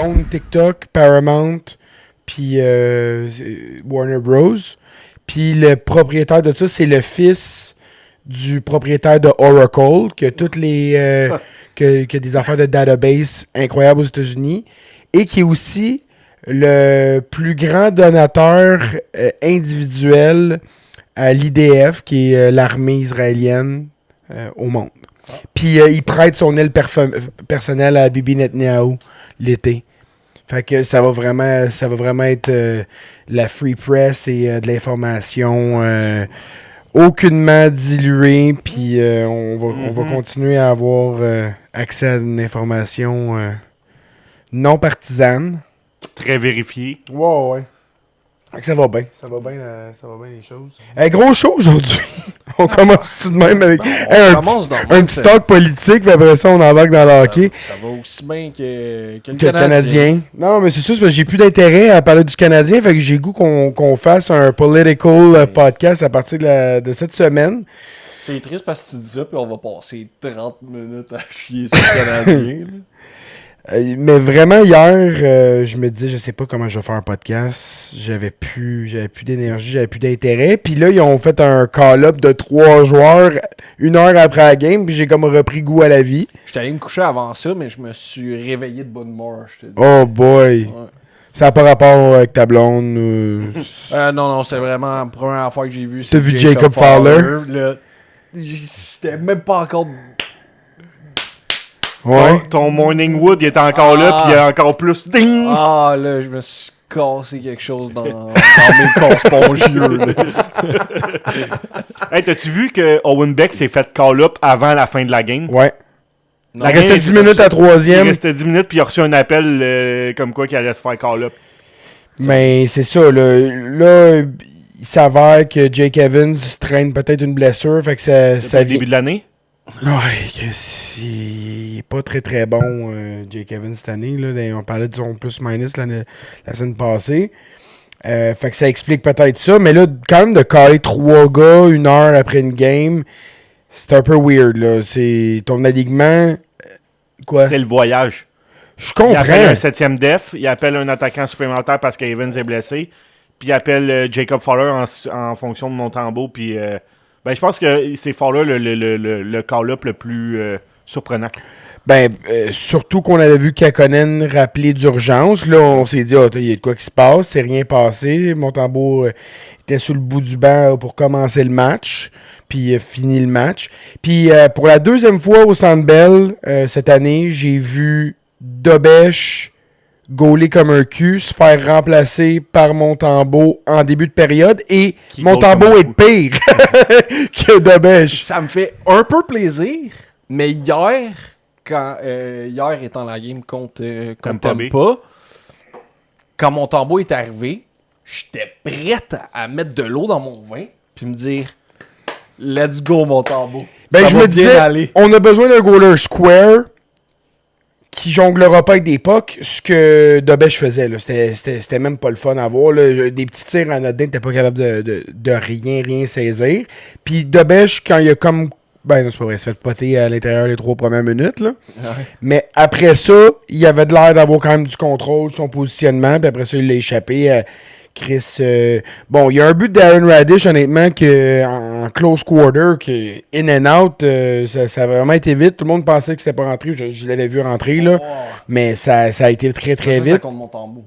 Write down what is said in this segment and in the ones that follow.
own TikTok, Paramount, puis Warner Bros. Puis le propriétaire de ça, c'est le fils du propriétaire de Oracle, qui a toutes les que des affaires de database incroyables aux États-Unis, et qui est aussi le plus grand donateur individuel à l'IDF, qui est l'armée israélienne au monde. Puis il prête son aile personnelle à Bibi Netanyahu l'été. Fait que ça va vraiment être la free press et de l'information aucunement diluée. Puis on va continuer à avoir accès à une information non partisane. Très vérifié. Ouais. Ça va bien les choses. Gros show aujourd'hui. On commence tout de même avec un petit talk politique, puis après ça, on embarque dans le hockey. Ça va aussi bien que le Canadien. Non, mais c'est ça, c'est parce que j'ai plus d'intérêt à parler du Canadien, fait que j'ai goût qu'on fasse un political podcast à partir de cette semaine. C'est triste parce que tu dis ça, puis on va passer 30 minutes à chier sur le Canadien. Mais vraiment, hier, je me disais, je sais pas comment je vais faire un podcast. J'avais plus d'énergie, j'avais plus d'intérêt. Puis là, ils ont fait un call-up de 3 joueurs 1 heure après la game, puis j'ai comme repris goût à la vie. J'étais allé me coucher avant ça, mais je me suis réveillé de bonne mort, je te dis. Oh boy! Ouais. Ça n'a pas rapport avec ta blonde? Non, c'est vraiment la première fois que j'ai vu. T'as vu Jacob Fowler? J'étais même pas encore... Ouais. Ton Morning Wood, il est encore là, puis il y a encore plus. Ding! Ah, là, je me suis cassé quelque chose dans mes corps spongieux. Hey, t'as-tu vu que Owen Beck s'est fait call-up avant la fin de la game? Ouais. Il restait 10 minutes à troisième. Il restait 10 minutes, puis il a reçu un appel comme quoi qu'il allait se faire call-up. Mais c'est ça, là, il s'avère que Jake Evans traîne peut-être une blessure, fait que ça Depuis le début de l'année? Ouais, il est pas très très bon, Jake Evans, cette année. Là. On parlait de son plus-minus la semaine passée. Fait que ça explique peut-être ça. Mais là, quand même, de caler 3 gars 1 heure après une game, c'est un peu weird. Là. C'est ton alignement. Quoi? C'est le voyage. Je comprends. Il appelle un 7e def, il appelle un attaquant supplémentaire parce qu'Evans est blessé, puis il appelle Jacob Fowler en fonction de Montembeault, puis... je pense que c'est Fowler le call-up le plus surprenant. Surtout qu'on avait vu Kakkonen rappeler d'urgence. Là, on s'est dit, il y a de quoi qui se passe, c'est rien passé. Montembeault était sur le bout du banc pour commencer le match, puis fini le match. Puis pour la 2e fois au Centre Bell cette année, j'ai vu Dobèche gauler comme un cul, se faire remplacer par Montembeault en début de période, et Montembeault est pire que Dobèche. Ça me fait un peu plaisir, mais hier étant la game contre Tampa, quand Montembeault est arrivé, j'étais prête à mettre de l'eau dans mon vin, puis me dire « Let's go, Montembeault ». Je me disais, on a besoin d'un goaler square qui jonglera pas avec des pucks, ce que Dobèche faisait. Là. C'était même pas le fun à voir. Là. Des petits tirs en anodin, t'es pas capable de rien saisir. Puis Dobèche, quand il a comme... non, c'est pas vrai, il se fait poter à l'intérieur les 3 premières minutes. Là. Ouais. Mais après ça, il avait de l'air d'avoir quand même du contrôle, son positionnement. Puis après ça, il l'a échappé. Chris... il y a un but d'Aaron Radish, honnêtement, en close quarter, que in and out, ça a vraiment été vite. Tout le monde pensait que c'était pas rentré. Je l'avais vu rentrer, là. Mais ça a été très, très vite. Contre Montembeault.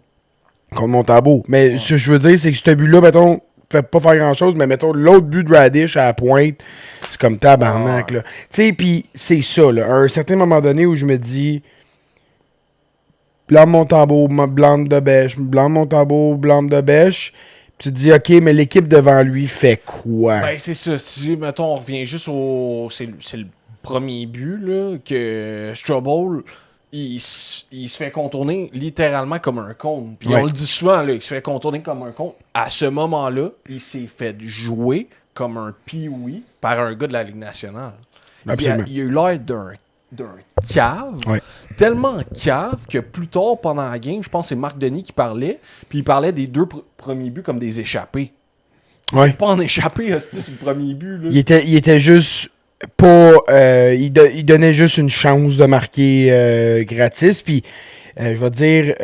Contre Montembeault. Mais ce que je veux dire, c'est que ce but-là, mettons, fait pas faire grand-chose, mais mettons, l'autre but de Radish à la pointe, c'est comme tabarnak, là. Tu sais, puis c'est ça, là. À un certain moment donné où je me dis... Blâme Montembeault, blâme Dobèche, blâme Montembeault, blâme Dobèche. Tu te dis, OK, mais l'équipe devant lui fait quoi? C'est ça. Si, mettons, on revient juste au... C'est le premier but, là, que Strobel, il se fait contourner littéralement comme un con. Puis on le dit souvent, là, il se fait contourner comme un con. À ce moment-là, il s'est fait jouer comme un pee-wee par un gars de la Ligue nationale. Il a eu l'air d'un cave, tellement cave que plus tard pendant la game, je pense que c'est Marc Denis qui parlait, puis il parlait des 2 premiers buts comme des échappés. Il pas en échappé, c'est le premier but. Là. Il était juste pas... il donnait juste une chance de marquer gratis, puis Je vais dire,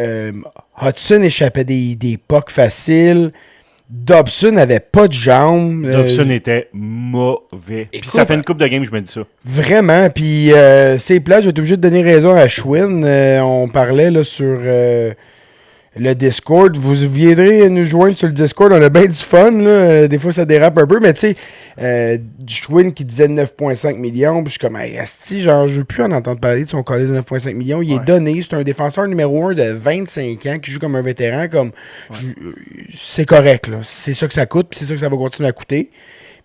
Hudson échappait des pucks faciles. Dobson n'avait pas de jambes. Dobson était mauvais. Puis ça fait une coupe de game, je me dis ça. Vraiment. Puis c'est plat, je vais être obligé de donner raison à Schwinn. On parlait là, sur le Discord. Vous viendrez nous joindre sur le Discord. On a bien du fun. Là. Des fois, ça dérape un peu. Mais tu sais, Schwinn qui disait 9,5 millions. Puis je suis comme, hey, asti, genre, je veux plus en entendre parler de son collège de 9,5 millions. Il est donné. C'est un défenseur numéro 1 de 25 ans qui joue comme un vétéran. Comme c'est correct. Là. C'est ça que ça coûte. Puis c'est ça que ça va continuer à coûter.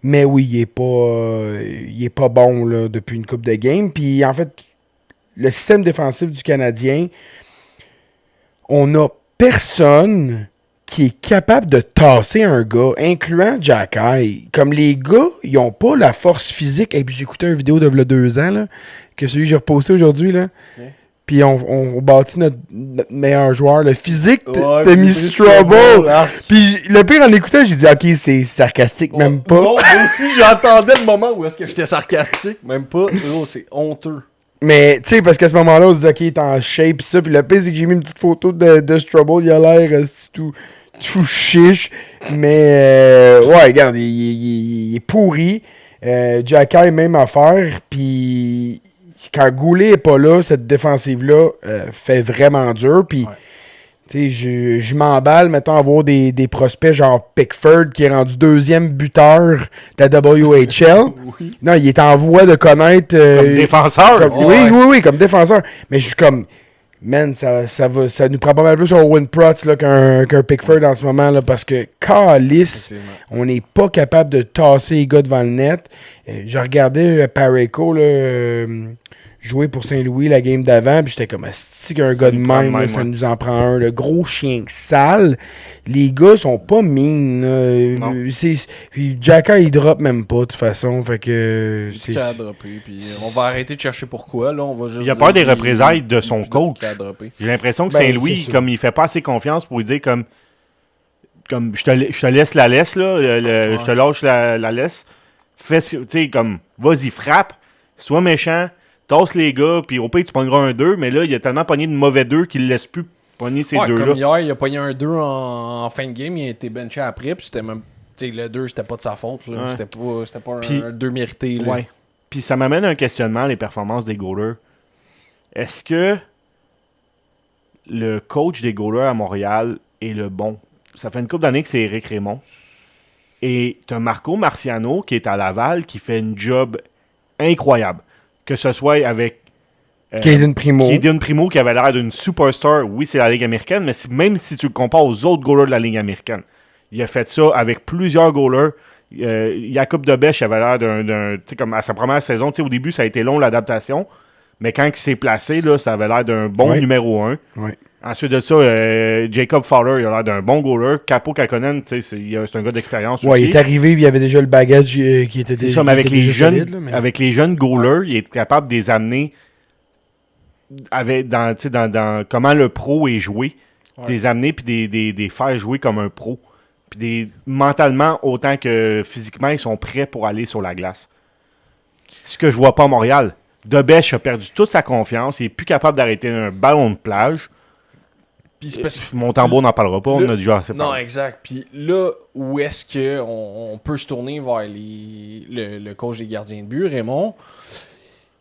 Mais oui, il est pas bon là, depuis une coupe de game. Puis en fait, le système défensif du Canadien, on a personne qui est capable de tasser un gars, incluant Jacky. Comme les gars, ils ont pas la force physique. Et puis j'ai écouté une vidéo de 2 ans, là, que celui que j'ai reposté aujourd'hui. Là. Okay. Puis on bâtit notre meilleur joueur. Le physique de Miss Trouble. Puis le pire en écoutant, j'ai dit, ok, c'est sarcastique, même pas. Non, moi aussi, j'entendais le moment où est-ce que j'étais sarcastique. Même pas. Oh, c'est honteux. Mais, tu sais, parce qu'à ce moment-là, on se disait, ok, il est en shape, pis ça. Puis le pire, c'est que j'ai mis une petite photo de Strubble. Il a l'air tout chiche. Mais, ouais, regarde, il est pourri. Jacky, même affaire. Puis, quand Goulet est pas là, cette défensive-là fait vraiment dur. Puis, tu sais, je m'emballe, mettons, à voir des prospects genre Pickford, qui est rendu 2e buteur de la WHL. Oui. Non, il est en voie de connaître... comme défenseur? Oui, comme défenseur. Mais je suis comme... Man, ça nous prend pas mal plus un Owen Protz qu'un Pickford en ce moment, là, parce que, calice, on n'est pas capable de tasser les gars devant le net. Je regardais Parayko, là... jouer pour Saint-Louis la game d'avant, puis j'étais comme, si qu'un gars de même, là, ça nous en prend un. Le gros chien sale. Les gars sont pas mean. Puis Jacka, il drop même pas, de toute façon. Fait que. C'est qu'il a droppé. Puis on va arrêter de chercher pourquoi. Là, on va juste il a peur des représailles de son coach. J'ai l'impression que Saint-Louis, comme il fait pas assez confiance pour lui dire comme je te laisse la laisse, là. Je te lâche la laisse. Fais ce que. Tu sais, comme, vas-y, frappe. Sois méchant. Tasse les gars, puis au pire, tu pogneras un 2, mais là, il a tellement pogné de mauvais 2 qu'il ne laisse plus pogner ces deux-là. Comme hier, il a pogné un 2 en fin de game, il a été benché après, puis c'était même. Tu sais, le 2, c'était pas de sa faute. Là. Ouais. C'était pas un 2 mérité. Là. Ouais. Puis ça m'amène à un questionnement, les performances des goalers. Est-ce que le coach des goalers à Montréal est le bon? Ça fait une couple d'années que c'est Éric Raymond. Et tu as Marco Marciano qui est à Laval, qui fait une job incroyable. Que ce soit avec Caden Primo qui avait l'air d'une superstar. Oui, c'est la Ligue américaine, mais même si tu le compares aux autres goalers de la Ligue américaine, il a fait ça avec plusieurs goalers. Jakub Dobeš avait l'air d'un... Tu sais, comme à sa première saison, tu sais, au début, ça a été long l'adaptation, mais quand il s'est placé, là, ça avait l'air d'un bon numéro 1. Ouais. Ensuite de ça, Jacob Fowler, il a l'air d'un bon goaler. Capo Kakkonen, c'est un gars d'expérience. Ouais, il est arrivé, il y avait déjà le bagage qui était déjà. Mais avec les jeunes goalers, il est capable de les amener dans comment le pro est joué, de les amener puis des faire jouer comme un pro. Puis mentalement, autant que physiquement, ils sont prêts pour aller sur la glace. Ce que je vois pas à Montréal. Dobeš a perdu toute sa confiance. Il est plus capable d'arrêter un ballon de plage. Puis Montembeault n'en parlera pas, on a déjà assez parlé. Non, exact. Puis là, où est-ce qu'on peut se tourner vers le coach des gardiens de but, Raymond,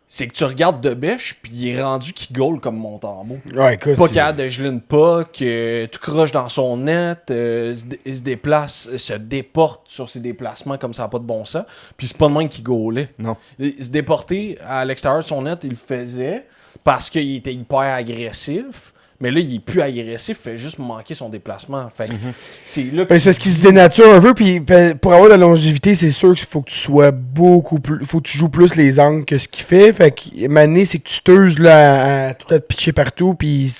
c'est que tu regardes Dobeš, puis il est rendu qu'il goal comme Montembeault. Ouais, écoute, pas capable de geler une puck, tout croche dans son net, il se déplace, se déporte sur ses déplacements comme ça n'a pas de bon sens. Puis c'est pas de même qu'il goalait. Non. Il se déporter à l'extérieur de son net, il le faisait parce qu'il était hyper agressif. Mais là, il est plus agressif, il fait juste manquer son déplacement. Fait c'est là que c'est parce qu'il se dénature un peu, puis pour avoir de la longévité, c'est sûr qu'il faut que tu sois beaucoup plus. Faut que tu joues plus les angles que ce qu'il fait. Fait que mané, c'est que tu t'uses là, à tout à te pitcher partout, puis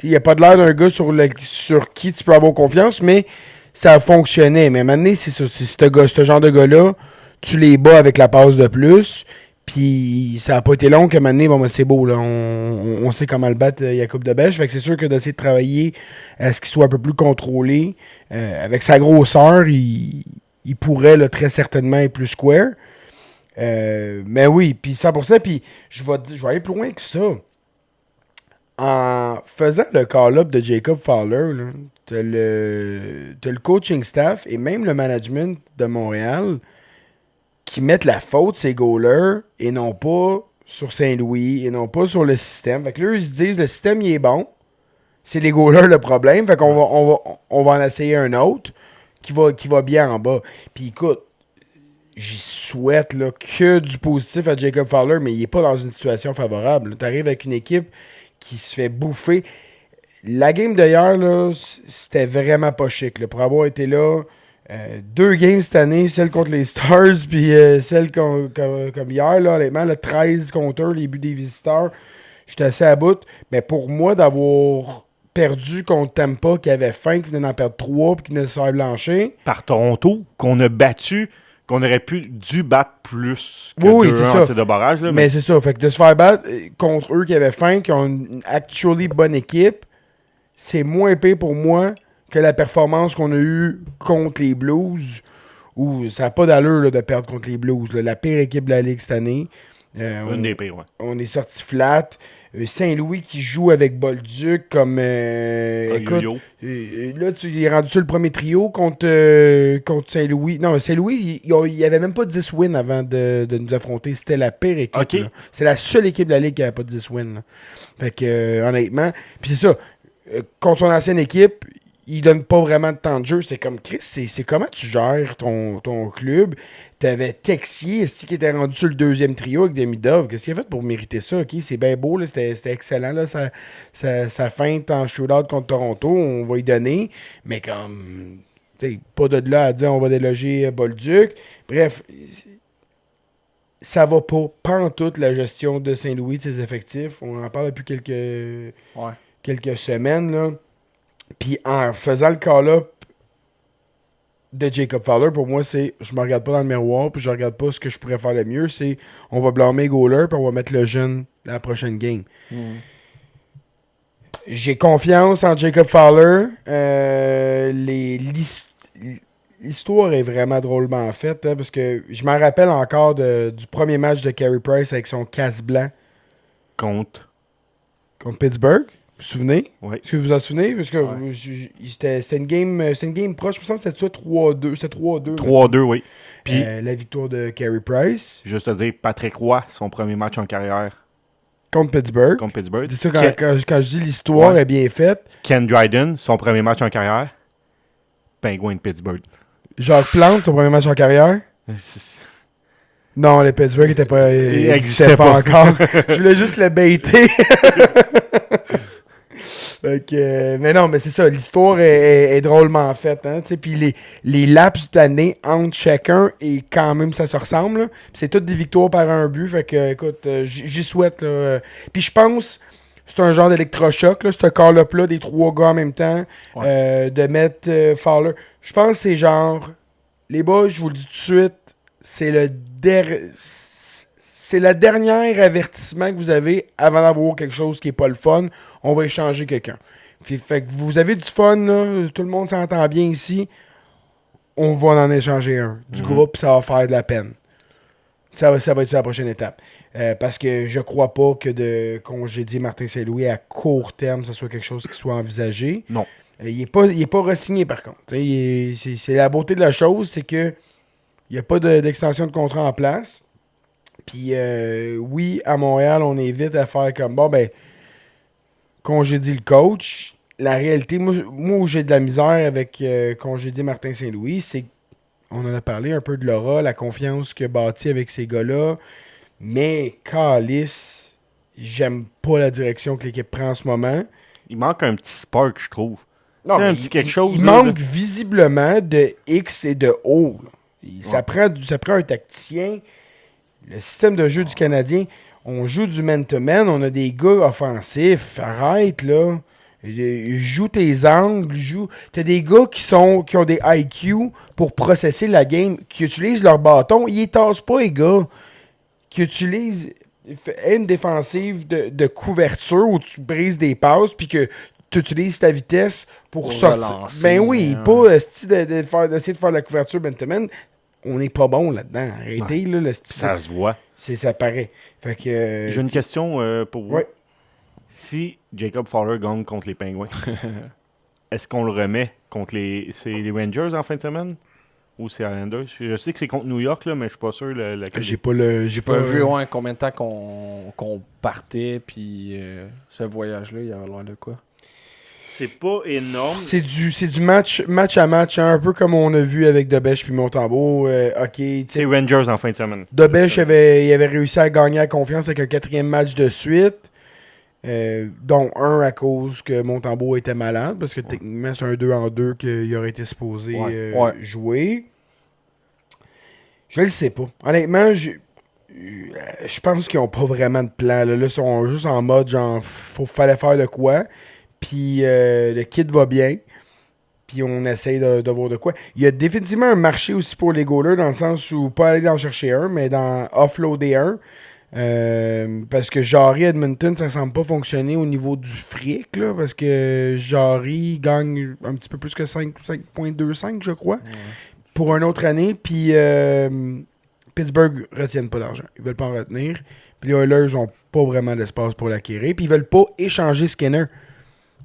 il n'y a pas de l'air d'un gars sur qui tu peux avoir confiance, mais ça fonctionnait. Mais mané, c'est ça. C'est ce genre de gars-là, tu les bats avec la passe de plus. Puis ça n'a pas été long que maintenant, c'est beau, là. On sait comment le battre Jakub Dobeš. Fait que c'est sûr que d'essayer de travailler à ce qu'il soit un peu plus contrôlé. Avec sa grosseur, il pourrait là, très certainement être plus square. Mais oui, puis 100%. Puis je vais aller plus loin que ça. en faisant le call-up de Jacob Fowler, là, t'as le coaching staff et même le management de Montréal qui mettent la faute, ces goalers, et non pas sur Saint-Louis, et non pas sur le système. Fait que là, ils se disent, le système, il est bon. C'est les goalers le problème. Fait qu'on on va en essayer un autre qui va bien en bas. Puis écoute, j'y souhaite là, que du positif à Jacob Fowler, mais il n'est pas dans une situation favorable. Tu arrives avec une équipe qui se fait bouffer. La game d'hier, là, c'était vraiment pas chic. Là, pour avoir été là, 2 games cette année, celle contre les Stars, puis celle comme hier, là, honnêtement, le 13 contre 1, les buts des visiteurs, j'étais assez à bout. Mais pour moi, d'avoir perdu contre Tampa, qui avait faim, qui venait d'en perdre 3, puis qui venait de se faire blanchir. Par Toronto, qu'on a battu, qu'on aurait dû battre plus que Oui, 2-1 c'est en ça. tir de barrage. Là, Mais c'est ça. Fait que de se faire battre contre eux qui avaient faim, qui ont une actually bonne équipe, c'est moins épais pour moi que la performance qu'on a eue contre les Blues, où ça n'a pas d'allure là, de perdre contre les Blues. Là. La pire équipe de la Ligue cette année. une des pires, ouais. On est sorti flat. Saint-Louis qui joue avec Bolduc comme... écoute, yo-yo. là, tu es rendu sur le premier trio contre Saint-Louis. Non, Saint-Louis, il n'y avait même pas 10 wins avant de nous affronter. C'était la pire équipe. Ok. Là. C'est la seule équipe de la Ligue qui n'avait pas 10 wins. Là. Fait que, honnêtement... Puis c'est ça. Contre son ancienne équipe, il donne pas vraiment de temps de jeu. C'est comme, Chris, c'est comment tu gères ton club. T'avais Texier, qui était rendu sur le deuxième trio avec Demidov. Qu'est-ce qu'il a fait pour mériter ça? Okay? C'est bien beau, là, c'était excellent. Là, sa feinte en shootout contre Toronto, on va y donner. Mais comme, pas de là à dire on va déloger Bolduc. Bref, ça va pas en toute la gestion de Saint-Louis, de ses effectifs. On en parle depuis quelques semaines. Là. Puis en faisant le call-up de Jacob Fowler, pour moi, c'est je me regarde pas dans le miroir, puis je regarde pas ce que je pourrais faire le mieux. C'est on va blâmer Goaler, puis on va mettre le jeune dans la prochaine game. J'ai confiance en Jacob Fowler. L'histoire est vraiment drôlement faite, hein, parce que je m'en rappelle encore du premier match de Carey Price avec son casse blanc Contre. Pittsburgh. Vous vous souvenez? Oui. Est-ce que vous vous en souvenez? Parce que c'était une game proche. Je me semble que c'était 3-2. C'était 3-2. 3-2, oui. Puis, la victoire de Carey Price juste te dire, Patrick Roy, son premier match en carrière contre Pittsburgh. contre Pittsburgh. C'est ça, quand je dis l'histoire est bien faite. Ken Dryden, son premier match en carrière. Pingouin de Pittsburgh. Jacques Plante, son premier match en carrière. Non, le Pittsburgh n'existait pas encore. Je voulais juste le baiter. Mais non, mais c'est ça, l'histoire est drôlement faite. Hein, puis les laps d'année entre chacun, et quand même, ça se ressemble. Là. C'est toutes des victoires par un but. Fait que, écoute, j'y souhaite. Là, puis je pense, c'est un genre d'électrochoc, là, ce call-up-là, des 3 gars en même temps, de mettre Fowler. Je pense que c'est genre, les boys, je vous le dis tout de suite, c'est le dernier avertissement que vous avez avant d'avoir quelque chose qui n'est pas le fun. On va échanger quelqu'un. Fait que vous avez du fun, là, tout le monde s'entend bien ici. On va en échanger un. Du groupe, ça va faire de la peine. Ça va être la prochaine étape. Parce que je crois pas que de congédier Martin Saint-Louis à court terme, ça soit quelque chose qui soit envisagé. Non. Il est pas re-signé par contre. C'est la beauté de la chose, c'est que il n'y a pas d'extension de contrat en place. Puis oui, à Montréal, on est vite à faire comme congédie le coach. La réalité, moi où j'ai de la misère avec congédier Martin Saint-Louis, c'est qu'on en a parlé un peu de l'aura, la confiance qu'il a bâtie avec ces gars-là. Mais Callis, j'aime pas la direction que l'équipe prend en ce moment. Il manque un petit spark, je trouve. Non, un petit quelque chose. Il là, manque visiblement de X et de O. Ça prend un tacticien. Le système de jeu du Canadien, on joue du man-to-man, on a des gars offensifs. Arrête, là. Joue tes angles, T'as des gars qui ont des IQ pour processer la game, qui utilisent leur bâton. Ils les tassent pas, les gars. Qui utilisent une défensive de couverture où tu brises des passes, puis que tu utilises ta vitesse pour sortir. Relancer, Ben oui, pas d'essayer de faire de la couverture man-to-man. On n'est pas bon là-dedans. Arrêtez, là. Ça se voit. Ça paraît. Fait que. J'ai une question pour vous. Ouais. Si Jacob Fowler gagne contre les Penguins. Est-ce qu'on le remet contre c'est les Rangers en fin de semaine? Ou c'est Islanders? Je sais que c'est contre New York, là, mais je suis pas sûr. J'ai pas vu combien de temps qu'on partait, puis ce voyage-là, il y avait l'air de quoi? C'est pas énorme. C'est du match à match, hein, un peu comme on a vu avec Debèche puis Montembeault. C'est Rangers en fin de semaine. Debèche il avait réussi à gagner la confiance avec un 4e match de suite. Dont un à cause que Montembeault était malade, parce que techniquement c'est un 2-en-2 qu'il aurait été supposé jouer. Je le sais pas. Honnêtement, je pense qu'ils ont pas vraiment de plan. Là, ils sont juste en mode genre fallait faire de quoi. Puis le kit va bien. Puis on essaye de voir de quoi. Il y a définitivement un marché aussi pour les goalers, dans le sens où pas aller en chercher un, mais dans offloader un. Parce que Jarry Edmonton, ça semble pas fonctionner au niveau du fric, là, parce que Jarry gagne un petit peu plus que 5,25, je crois, pour une autre année. Puis Pittsburgh retiennent pas d'argent. Ils veulent pas en retenir. Puis les Oilers ont pas vraiment d'espace pour l'acquérir. Puis ils veulent pas échanger Skinner.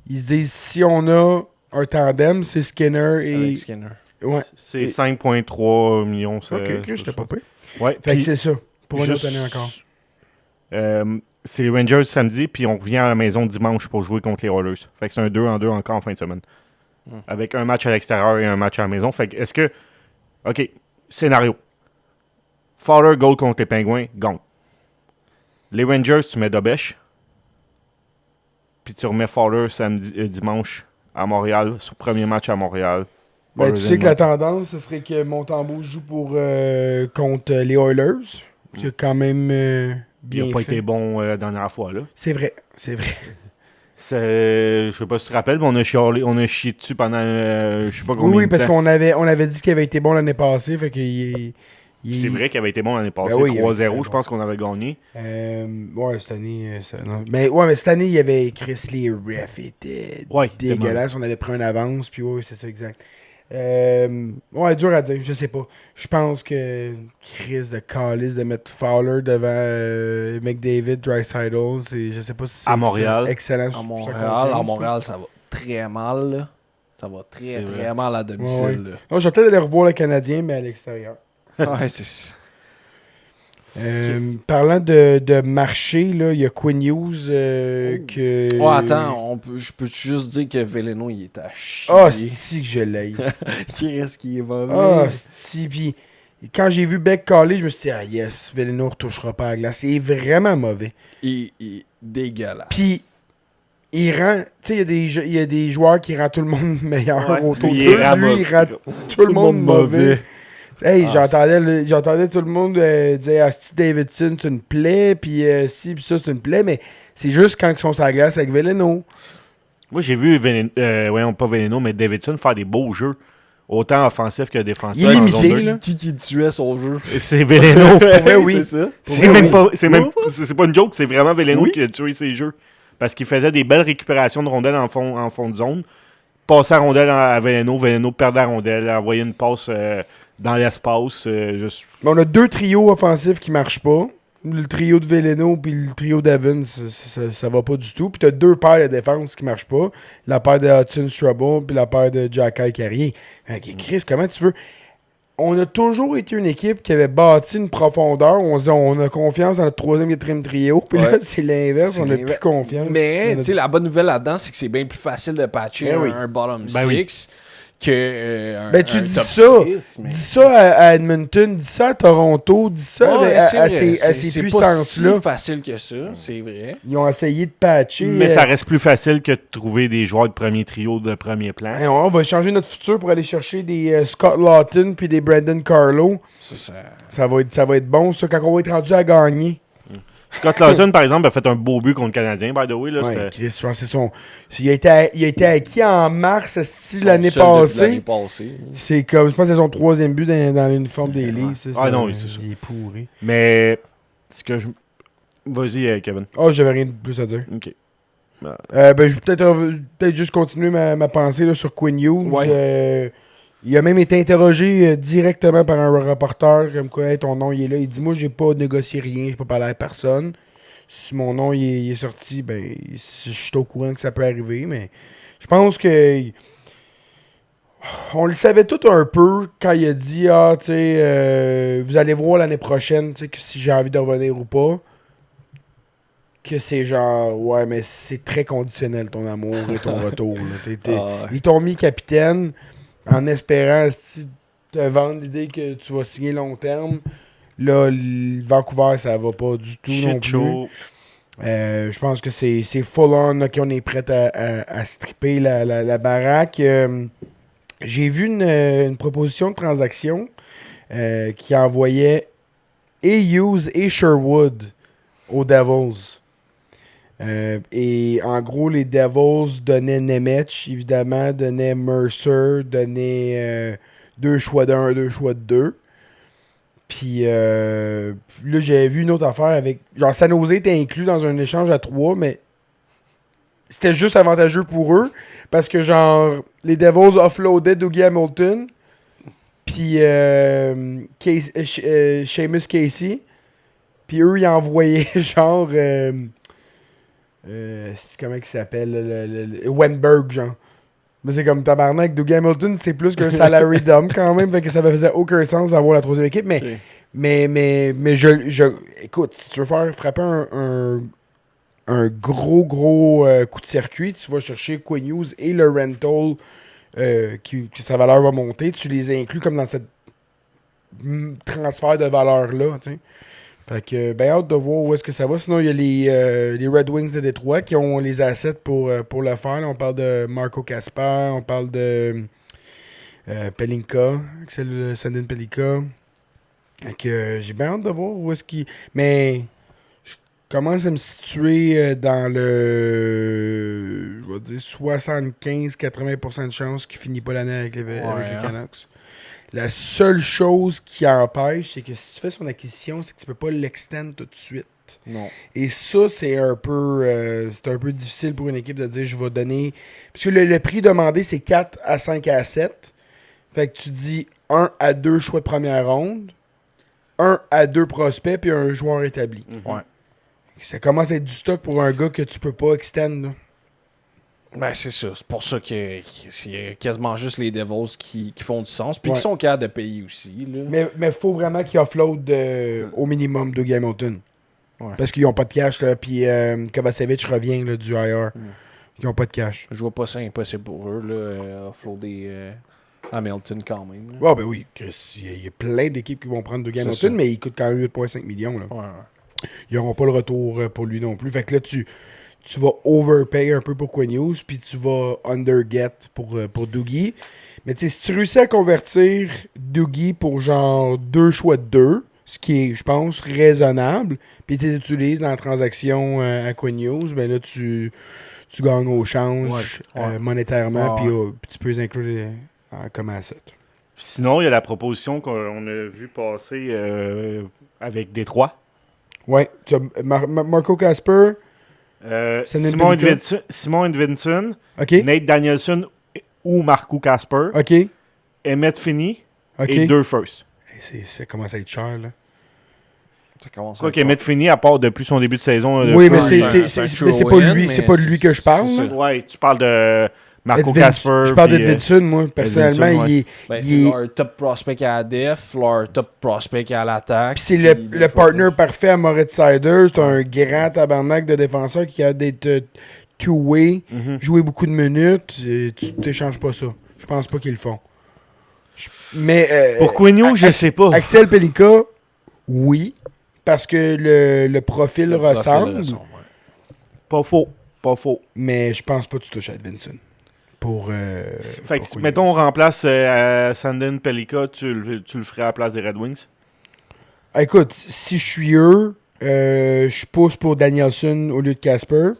Ils se disent, si on a un tandem, c'est Skinner et... Avec Skinner. Ouais. C'est 5,3 millions. Ok, j'étais pas payé. Ouais, fait que c'est ça. Pour une autre année encore. C'est les Rangers samedi, puis on revient à la maison dimanche pour jouer contre les Oilers. Fait que c'est un 2-en-2 encore en fin de semaine. Avec un match à l'extérieur et un match à la maison. Fait que est-ce que... OK, scénario. Fowler goal contre les Penguins, gagne. Les Rangers, tu mets Dobèche. Puis tu remets Fowler dimanche à Montréal, sur premier match à Montréal. Ben, tu sais que la tendance, ce serait que Montembeault joue contre les Oilers. Qui a quand même bien Il n'a pas fait. été bon la dernière fois, là. C'est vrai. Je sais pas si tu te rappelles, mais on a chié dessus pendant je sais pas combien de temps. Oui, parce qu'on avait dit qu'il avait été bon l'année passée. Fait que c'est vrai qu'il avait été bon l'année passée. Ben oui, 3-0, je pense qu'on avait gagné. Ouais, cette année... mais cette année, il y avait Chris, les refs étaient dégueulasses. On avait pris une avance, puis ouais, c'est ça, exact. Ouais, dur à dire, je sais pas. Je pense que Chris de calice de mettre Fowler devant McDavid, Draisaitl, je sais pas si c'est à Montréal. excellent. À Montréal, ça va très mal, là. Ça va très mal à domicile. Ouais. Là. Non, je vais peut-être aller revoir le Canadien, mais à l'extérieur. Ouais, c'est ça. Parlant de marché, il y a Quinn Hughes que... Oh, attends, je peux juste dire que Veleno, il est à chier. Ah, c'est que je l'ai. Qui reste qui est mauvais. Ah, si, puis quand j'ai vu Beck caler, je me suis dit, ah yes, Veleno ne retouchera pas à la glace. Il est vraiment mauvais. Il est dégueulasse. Puis, il rend... Tu sais, il y a des joueurs qui rendent tout le monde meilleur autour de lui, il rend tout le monde mauvais. Hey, j'entendais tout le monde dire Asti Davidson, c'est une plaie, puis si, puis ça, c'est une plaie, mais c'est juste quand ils sont sur la glace avec Veleno. Moi, j'ai vu, pas Veleno, mais Davidson faire des beaux jeux, autant offensifs que défensifs. Il est limité, là. Qui tuait son jeu? C'est Veleno. Ouais, oui. C'est ça. C'est pas une joke, c'est vraiment Veleno qui a tué ses jeux. Parce qu'il faisait des belles récupérations de rondelles en fond de zone. Passait la rondelle à Veleno, Veleno perdait la rondelle, envoyait une passe... dans l'espace. On a 2 trios offensifs qui marchent pas. Le trio de Veleno puis le trio d'Evans, ça va pas du tout. Puis t'as 2 paires de défense qui marchent pas. La paire de Hudson-Strabo puis la paire de Jacky Carrier. Chris, comment tu veux... On a toujours été une équipe qui avait bâti une profondeur. On disait, on a confiance dans notre 3e et 4e trio. Puis là, c'est l'inverse. On a plus confiance. Mais, tu sais, la bonne nouvelle là-dedans, c'est que c'est bien plus facile de patcher un bottom 6 que tu dis ça. Dis ça à Edmonton, dis ça à Toronto, dis ça à ces puissances-là. C'est pas si facile que ça, c'est vrai. Ils ont essayé de patcher. Mais ça reste plus facile que de trouver des joueurs de premier trio, de premier plan. On va changer notre futur pour aller chercher des Scott Lawton puis des Brandon Carlo. Ça va être bon, ça, quand on va être rendu à gagner. Scott Lawton, par exemple, a fait un beau but contre le Canadien, by the way. Là, ouais, Chris, je pense que c'est son... Il a été acquis en mars l'année passée. C'est comme, je pense que c'est son 3e but dans l'uniforme des Leafs. Non, c'est ça. Il est pourri. Mais, ce que je... Vas-y, Kevin. J'avais rien de plus à dire. OK. Je vais peut-être juste continuer ma pensée là, sur Quinn Hughes. Ouais. Il a même été interrogé directement par un reporter, comme quoi, hey, ton nom il est là. Il dit, moi, j'ai pas négocié rien, j'ai pas parlé à personne. si mon nom il est sorti, ben je suis au courant que ça peut arriver, mais je pense que on le savait tout un peu quand il a dit tu sais, vous allez voir l'année prochaine, tu sais, que si j'ai envie de revenir ou pas. Que c'est genre, ouais, mais c'est très conditionnel ton amour et ton retour. Là. Ils t'ont mis capitaine en espérant te vendre l'idée que tu vas signer long terme. Là, Vancouver, ça va pas du tout non plus. Show. Je pense que c'est full on là, qu'on est prêt à stripper la baraque. J'ai vu une proposition de transaction qui envoyait et Hughes et Sherwood aux Devils. Et en gros, les Devils donnaient Nemec, évidemment, donnaient Mercer, donnaient 2 choix d'1, 2 choix de 2. Puis là, j'avais vu une autre affaire avec. Genre, San Jose était inclus dans un échange à 3, mais c'était juste avantageux pour eux. Parce que, genre, les Devils offloadaient Dougie Hamilton, puis Seamus Casey. Puis eux, ils envoyaient, genre. C'est comment il s'appelle le Wenberg, genre. Mais c'est comme tabarnak. Dougie Hamilton, c'est plus qu'un salary dump quand même. Fait que ça ne faisait aucun sens d'avoir la troisième équipe. Mais, Okay. mais écoute, si tu veux faire frapper un gros coup de circuit, tu vas chercher Quinn Hughes et le rental que sa valeur va monter. Tu les inclus comme dans cette transfert de valeur-là. Tu sais. Fait que, ben, hâte de voir où est-ce que ça va. Sinon, il y a les Red Wings de Détroit qui ont les assets pour le faire. Là, on parle de Marco Kasper, on parle de Pelinka, c'est le Sandin Pelinka. Fait que j'ai bien hâte de voir où est-ce qu'il... Mais je commence à me situer dans le... Je vais dire 75-80% de chances qu'il finit pas l'année avec les Canucks. La seule chose qui empêche, c'est que si tu fais son acquisition, c'est que tu peux pas l'extend tout de suite. Non. Et ça, c'est un peu difficile pour une équipe de dire je vais donner. Parce que le prix demandé, c'est 4 à 5 à 7. Fait que tu dis 1 à 2 choix de première ronde, 1 à 2 prospects, puis un joueur établi. Ouais. Ça commence à être du stock pour un gars que tu peux pas extend. Là. Ben, c'est ça. C'est pour ça que c'est quasiment juste les Devils qui font du sens. Puis Ouais. qui sont capables de payer aussi. Là. Mais faut vraiment qu'ils offload au minimum de Hamilton. Ouais. Parce qu'ils n'ont pas de cash. Là, puis Kovacevic revient là, du IR. Ils n'ont pas de cash. Je vois pas ça impossible pour eux. Là, offloader Hamilton quand même. Là. Ouais, ben oui, Chris. Il y a plein d'équipes qui vont prendre de Hamilton, ça. mais il coûte quand même 8,5 millions. Là. Ouais. Ils n'auront pas le retour pour lui non plus. Fait que là, tu vas overpay un peu pour Quinn Hughes, puis tu vas underget pour Dougie. Mais tu sais, si tu réussis à convertir Dougie pour genre 2 choix de 2, ce qui est, je pense, raisonnable, puis tu les utilises dans la transaction à Quinn Hughes, ben là, tu gagnes au change monétairement, puis tu peux les inclure comme asset. Sinon, il y a la proposition qu'on a vu passer avec Détroit. Ouais, tu as Marco Kasper, Simon Edvinson, OK, Nate Danielson ou Marco Kasper, OK, Emmett Finney OK. et 2 firsts. Ça commence à être cher, là. Ça commence Quoi à qu'Emmett Finney, à part depuis son début de saison... Oui, mais first, c'est pas lui, c'est pas de lui que je parle. c'est là. ça. Ouais, tu parles de Marco Edvin- Kasper. Je parle puis, d'Edvinson, moi, personnellement. Edvinson, ouais. Ben, c'est il est- leur top prospect à la def, leur top prospect à l'attaque. Puis c'est puis le partner parfait à Moritz Seider. C'est un grand tabarnak de défenseur qui a d'être two-way, jouer beaucoup de minutes. Tu t'échanges pas ça. Je pense pas qu'ils le font. Mais Pour Quinn Hughes, je sais pas. Axel Pelika, oui, parce que le profil Le profil ressemble. ressemble, ouais. Pas faux. Pas faux. Mais je pense pas que tu touches à Edvinson. Pour. Fait pour que, Quinn mettons, on Hughes. remplace Sandin Pelika, tu le ferais à la place des Red Wings? Écoute, si je suis eux, je pousse pour Danielson au lieu de Casper.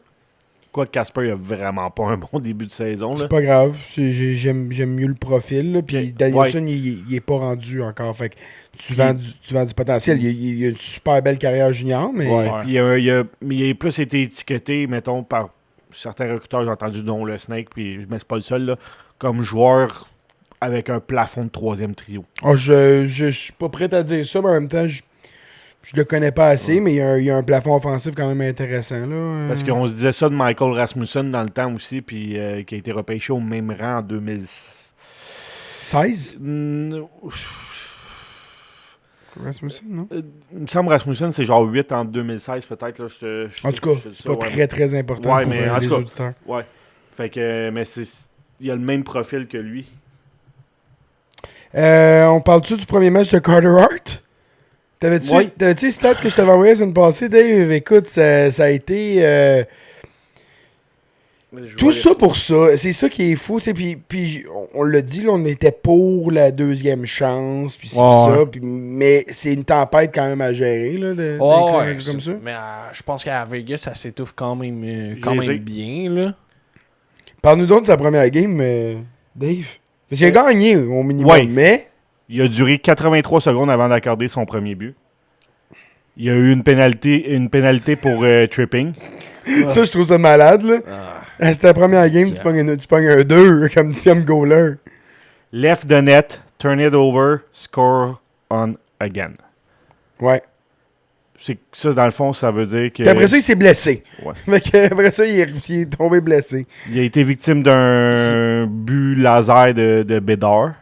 Quoique Casper, il a vraiment pas un bon début de saison. Là. C'est pas grave. J'aime mieux le profil. Là. Puis Ok. Danielson, il est pas rendu encore. Fait que tu vends du potentiel. Il a une super belle carrière junior, mais. Ouais. Il a plus été étiqueté, mettons, par certains recruteurs, j'ai entendu, dont le Snake, puis mais c'est pas le seul, là, comme joueur avec un plafond de troisième trio. Oh, je suis pas prêt à dire ça, mais en même temps, Je le connais pas assez, mais il y a un plafond offensif quand même intéressant. Là. Parce qu'on se disait ça de Michael Rasmussen dans le temps aussi, puis qui a été repêché au même rang en 2016. 16? Rasmussen, non? Il me semble Rasmussen, c'est genre 8 en 2016 peut-être. Là, En tout cas, c'est pas très très important ouais, pour mais en les tout cas, auditeurs. Ouais. Fait que, mais il a le même profil que lui. On parle-tu du premier match de Carter Hart? T'avais-tu les stats que je t'avais envoyé la semaine passée, Dave? Écoute, ça a été... tout ça pour ça. C'est ça qui est fou. Puis on l'a dit, là, on était pour la deuxième chance. Puis c'est ça. Mais c'est une tempête quand même à gérer. Là, comme ça. Mais je pense qu'à Vegas, ça s'étouffe quand même bien. Là. Parle-nous donc de sa première game, Dave. Parce qu'il a gagné au minimum, mais... Il a duré 83 secondes avant d'accorder son premier but. Il y a eu une pénalité pour tripping. Ça, je trouve ça malade. Là. C'était la première game, tu pognes un 2 comme goaler. Left the net, turn it over, score on again. Ouais. C'est ça, dans le fond, ça veut dire que... Puis après ça, il s'est blessé. Ouais. Après ça, il est tombé blessé. Il a été victime d'un but laser de Bédard.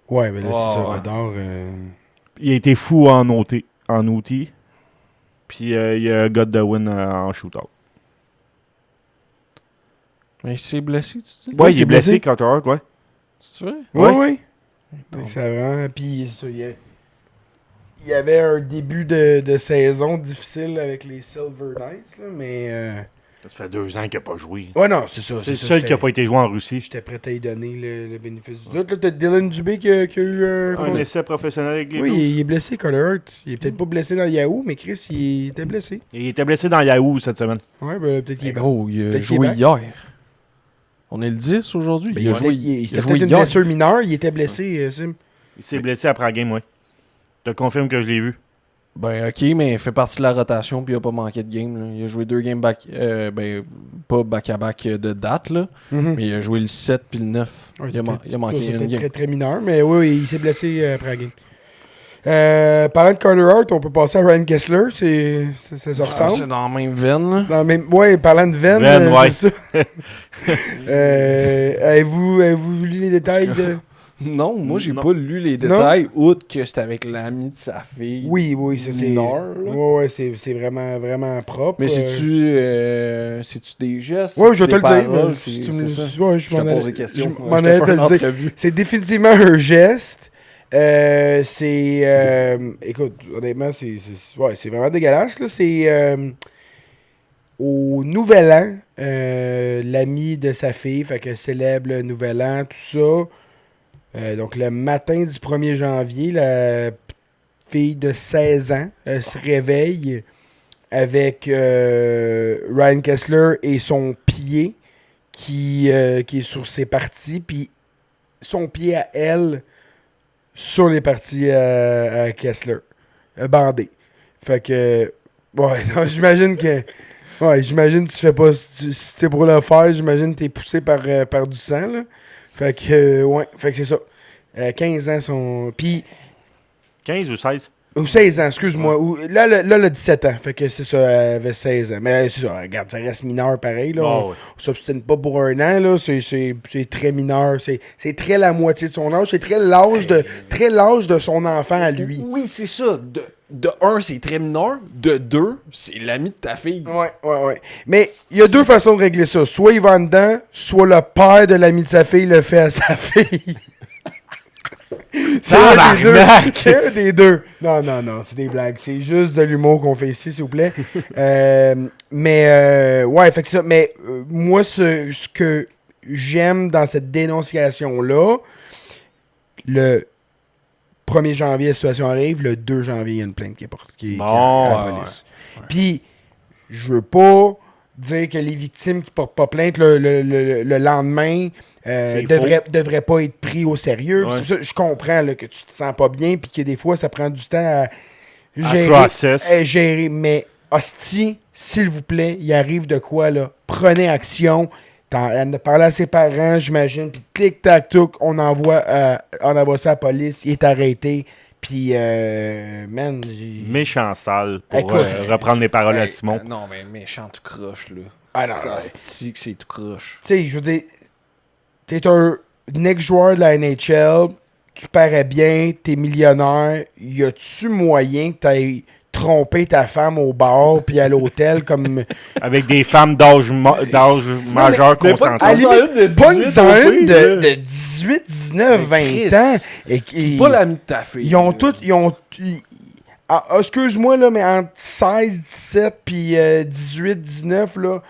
Ouais, mais là, c'est ça, Bédard... Il a été fou en outil. Puis il a got the win en shootout. Mais il s'est blessé, tu dis? Ouais, il est blessé, Carter Hart, ouais. C'est vrai? Oui. Ça vraiment... Puis ça, il y avait un début de saison difficile avec les Silver Knights, là, mais... Ça fait 2 ans qu'il n'a pas joué. Ouais, non, c'est ça. C'est le seul qui n'a pas été joué en Russie. J'étais prêt à y donner le bénéfice du doute. Là, t'as Dylan Dubé qui a eu un essai professionnel avec les Oui, Blues. il est blessé, Carter Hart. Il est peut-être pas blessé dans Yahoo, mais Chris, il était blessé. Il était blessé dans Yahoo cette semaine. Ouais, ben peut-être qu'il est gros, il a peut-être joué hier. On est le 10 aujourd'hui. Ben, il a joué c'était peut-être une blessure mineure. Il était blessé, Sim. Il s'est blessé après la game, oui. Je te confirme que je l'ai vu. Ben ok, mais il fait partie de la rotation puis il a pas manqué de game. Là. Il a joué 2 games pas back-à-back de date, là, mais il a joué le 7 puis le 9. Ouais, il a manqué une game. Très très mineur, mais oui, il s'est blessé après la game. Parlant de Carter Hart, on peut passer à Ryan Kessler, ça se ressemble. C'est dans la même veine. Là. Ouais, parlant de veine, ouais. c'est ça. Avez-vous lu les détails de... Non, moi j'ai pas lu les détails, outre que c'était avec l'ami de sa fille. Oui, ça c'est... Ouais, c'est vraiment, vraiment propre. Mais c'est-tu des gestes? Ouais, je vais te le dire. Je te pose des questions. Je m'en allais te le dire. C'est définitivement un geste. Écoute, honnêtement, c'est vraiment dégueulasse. Là. C'est au Nouvel An, l'ami de sa fille, fait que célèbre le Nouvel An, tout ça. Donc, le matin du 1er janvier, la fille de 16 ans se réveille avec Ryan Kessler et son pied qui est sur ses parties, puis son pied à elle sur les parties à Kessler, bandé. Fait que, ouais, non, j'imagine que... Ouais, j'imagine que tu fais pas... Si t'es pour le faire, j'imagine que t'es poussé par du sang, là. Fait que, ouais, fait que c'est ça. 15 ans sont... Puis... 15 ou 16? Ou 16 ans, excuse-moi. Ouais. Là, le 17 ans. Fait que c'est ça, elle avait 16 ans. Mais c'est ça, regarde, ça reste mineur pareil, là. On s'obstine pas pour un an, là. C'est très mineur. C'est très la moitié de son âge. C'est très l'âge de son enfant à lui. Oui, c'est ça. De 1, c'est très mineur. De 2, c'est l'ami de ta fille. Ouais. Mais il y a 2 façons de régler ça. Soit il va en dedans, soit le père de l'ami de sa fille le fait à sa fille. C'est un des deux. Non, c'est des blagues. C'est juste de l'humour qu'on fait ici, s'il vous plaît. Ouais, fait que ça. Mais moi, ce que j'aime dans cette dénonciation-là, le 1er janvier, la situation arrive. Le 2 janvier, il y a une plainte qui est à la police. Puis, je veux pas dire que les victimes qui portent pas plainte le lendemain devraient pas être pris au sérieux. Ouais. Ça, je comprends là, que tu te sens pas bien puis que des fois, ça prend du temps à gérer. Mais, hostie, s'il vous plaît, il arrive de quoi, là? Prenez action. Elle a parlé à ses parents, j'imagine, puis clic-tac-touc, on envoie ça à la police, il est arrêté, Puis, man, Méchant sale, pour Écoute, reprendre les paroles à Simon. Non, mais méchant tout croche, là. Ah non, Ça, ouais. c'est que c'est tout croche. tu sais, je veux dire, t'es un ex-joueur de la NHL, tu parais bien, t'es millionnaire, y a-tu moyen que t'ailles tromper ta femme au bar puis à l'hôtel comme... Avec des femmes d'âge majeur mais pas consentant. À la limite, de 18 pogne-en au une pire, de 18, 19, 20 Chris, ans. Et qui... Pas l'ami de ta fille. Ils ont là. tous... excuse-moi, là, mais entre 16, 17 puis 18, 19, là,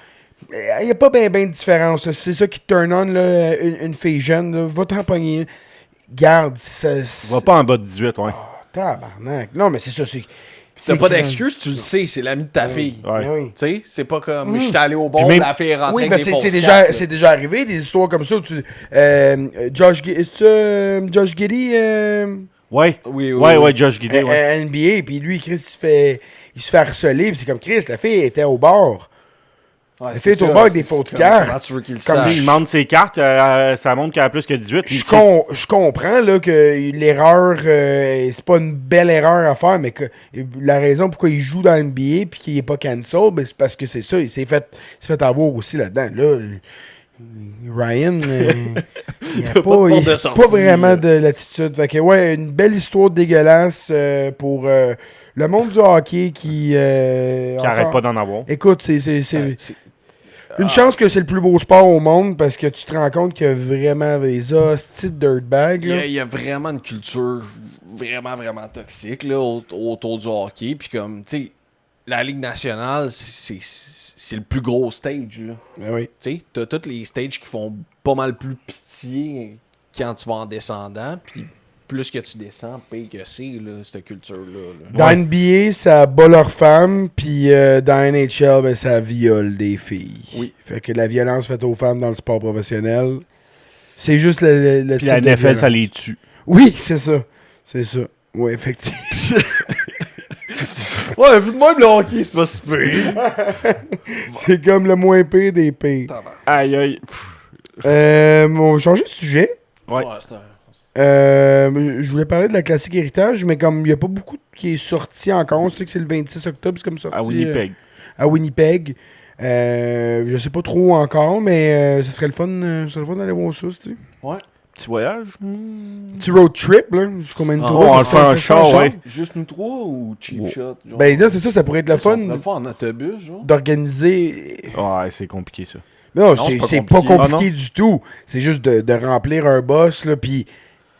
il n'y a pas bien de différence. Là. C'est ça qui te turn on, là, une fille jeune. Là. Va t'en pogner une. Garde, ça... Va pas en bas de 18, ouais. Tabarnak. Non, mais c'est ça, c'est... T'as c'est pas grand. d'excuse, tu le sais, c'est l'ami de ta fille. Ouais. Mais oui. Tu sais, c'est pas comme je suis allé au bar, Puis même- la fille est rentrée Oui, avec mais des c'est fausses déjà, cartes, là. c'est déjà arrivé, des histoires comme ça. Où Josh Giddy, est-ce que Josh Giddy Ouais. Oui, oui, Ouais, oui. ouais, Josh Guidé, ouais. NBA, puis lui, Chris, il se fait harceler, puis c'est comme Chris, la fille était au bar. Ouais, Elle c'est fait au ça, bar avec des c'est fautes comme- cartes. Comment tu veux qu'il le Comme Tu sais, sache? il demande ses cartes, ça montre qu'elle a plus que 18. puis Je comprends là, que l'erreur, c'est pas une belle erreur à faire, mais que la raison pourquoi il joue dans NBA puis qu'il est pas cancel, ben, c'est parce que c'est ça, il s'est fait avoir aussi là-dedans. Là, Ryan, il n'a pas de porte de pas sortie, vraiment là. de l'attitude. Fait que, ouais, une belle histoire dégueulasse pour le monde du hockey qui arrête pas d'en avoir. Écoute, c'est une chance que c'est le plus beau sport au monde parce que tu te rends compte qu'il y a vraiment des hosties de dirtbag. Il y a vraiment une culture vraiment, vraiment toxique là, autour du hockey. Puis comme, tu sais, la Ligue nationale, c'est le plus gros stage. Là. Ben oui. Tu sais, t'as tous les stages qui font pas mal plus pitié quand tu vas en descendant. Puis plus que tu descends, pire que c'est, là, cette culture-là. là. Dans NBA, ça bat leurs femmes, puis dans NHL, ben, ça viole des filles. Oui. Fait que la violence faite aux femmes dans le sport professionnel, c'est juste le Puis type la de NFL, ça violence. les tue. Oui, c'est ça. C'est ça. Oui, effectivement. Ouais, vu de même, le hockey, c'est pas si pire. C'est comme le moins pire des pires. Aïe, aïe. On va changer de sujet. Ouais. c'est un... Je voulais parler de la classique héritage, mais comme il n'y a pas beaucoup qui est sorti encore, on sait que c'est le 26 octobre, c'est comme sorti À Winnipeg. à Winnipeg. Je sais pas trop encore, mais ce serait le fun d'aller voir ça, tu sais. Ouais. Petit voyage. Petit road trip, là. Jusqu'au même Ah, tour. on ça le se fait en ça se char, en ouais. Juste nous trois ou cheap shot? Genre? Ben là, c'est ça, ça pourrait être le fun On le fait en autobus, genre? d'organiser. Ouais, c'est compliqué, ça. Non, Non, c'est pas compliqué Ah, non? du tout. C'est juste de remplir un boss, là, puis...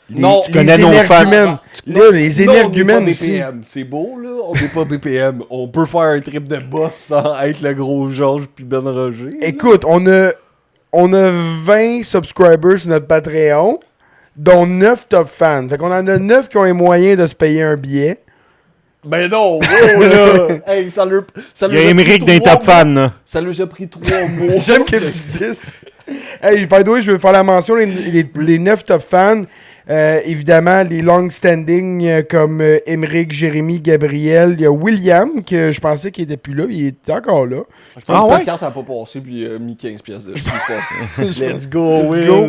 Non, tu connais nos fans. énergumènes. Là, les énergumènes on est aussi. pas BPM. C'est beau, là. On n'est pas BPM. On peut faire un trip de boss sans être le gros Georges puis Ben Roger. là. Écoute, on a 20 subscribers sur notre Patreon, dont 9 top fans. Fait qu'on en a 9 qui ont les moyens de se payer un billet. Ben non, wow, là. Hey, ça leur Il y a Émeric d'un top fan, là. Ça leur a pris 3 mois. J'aime que tu dises. Hey, by the way, je veux faire la mention, les 9 top fans. Évidemment, les long-standing comme Émeric, Jérémy, Gabriel. Il y a William, que je pensais qu'il était plus là. Il est encore là. Je pense Ah que ouais? la carte n'a pas passé puis il a mis 15 pièces de plus. Let's go, Let's go.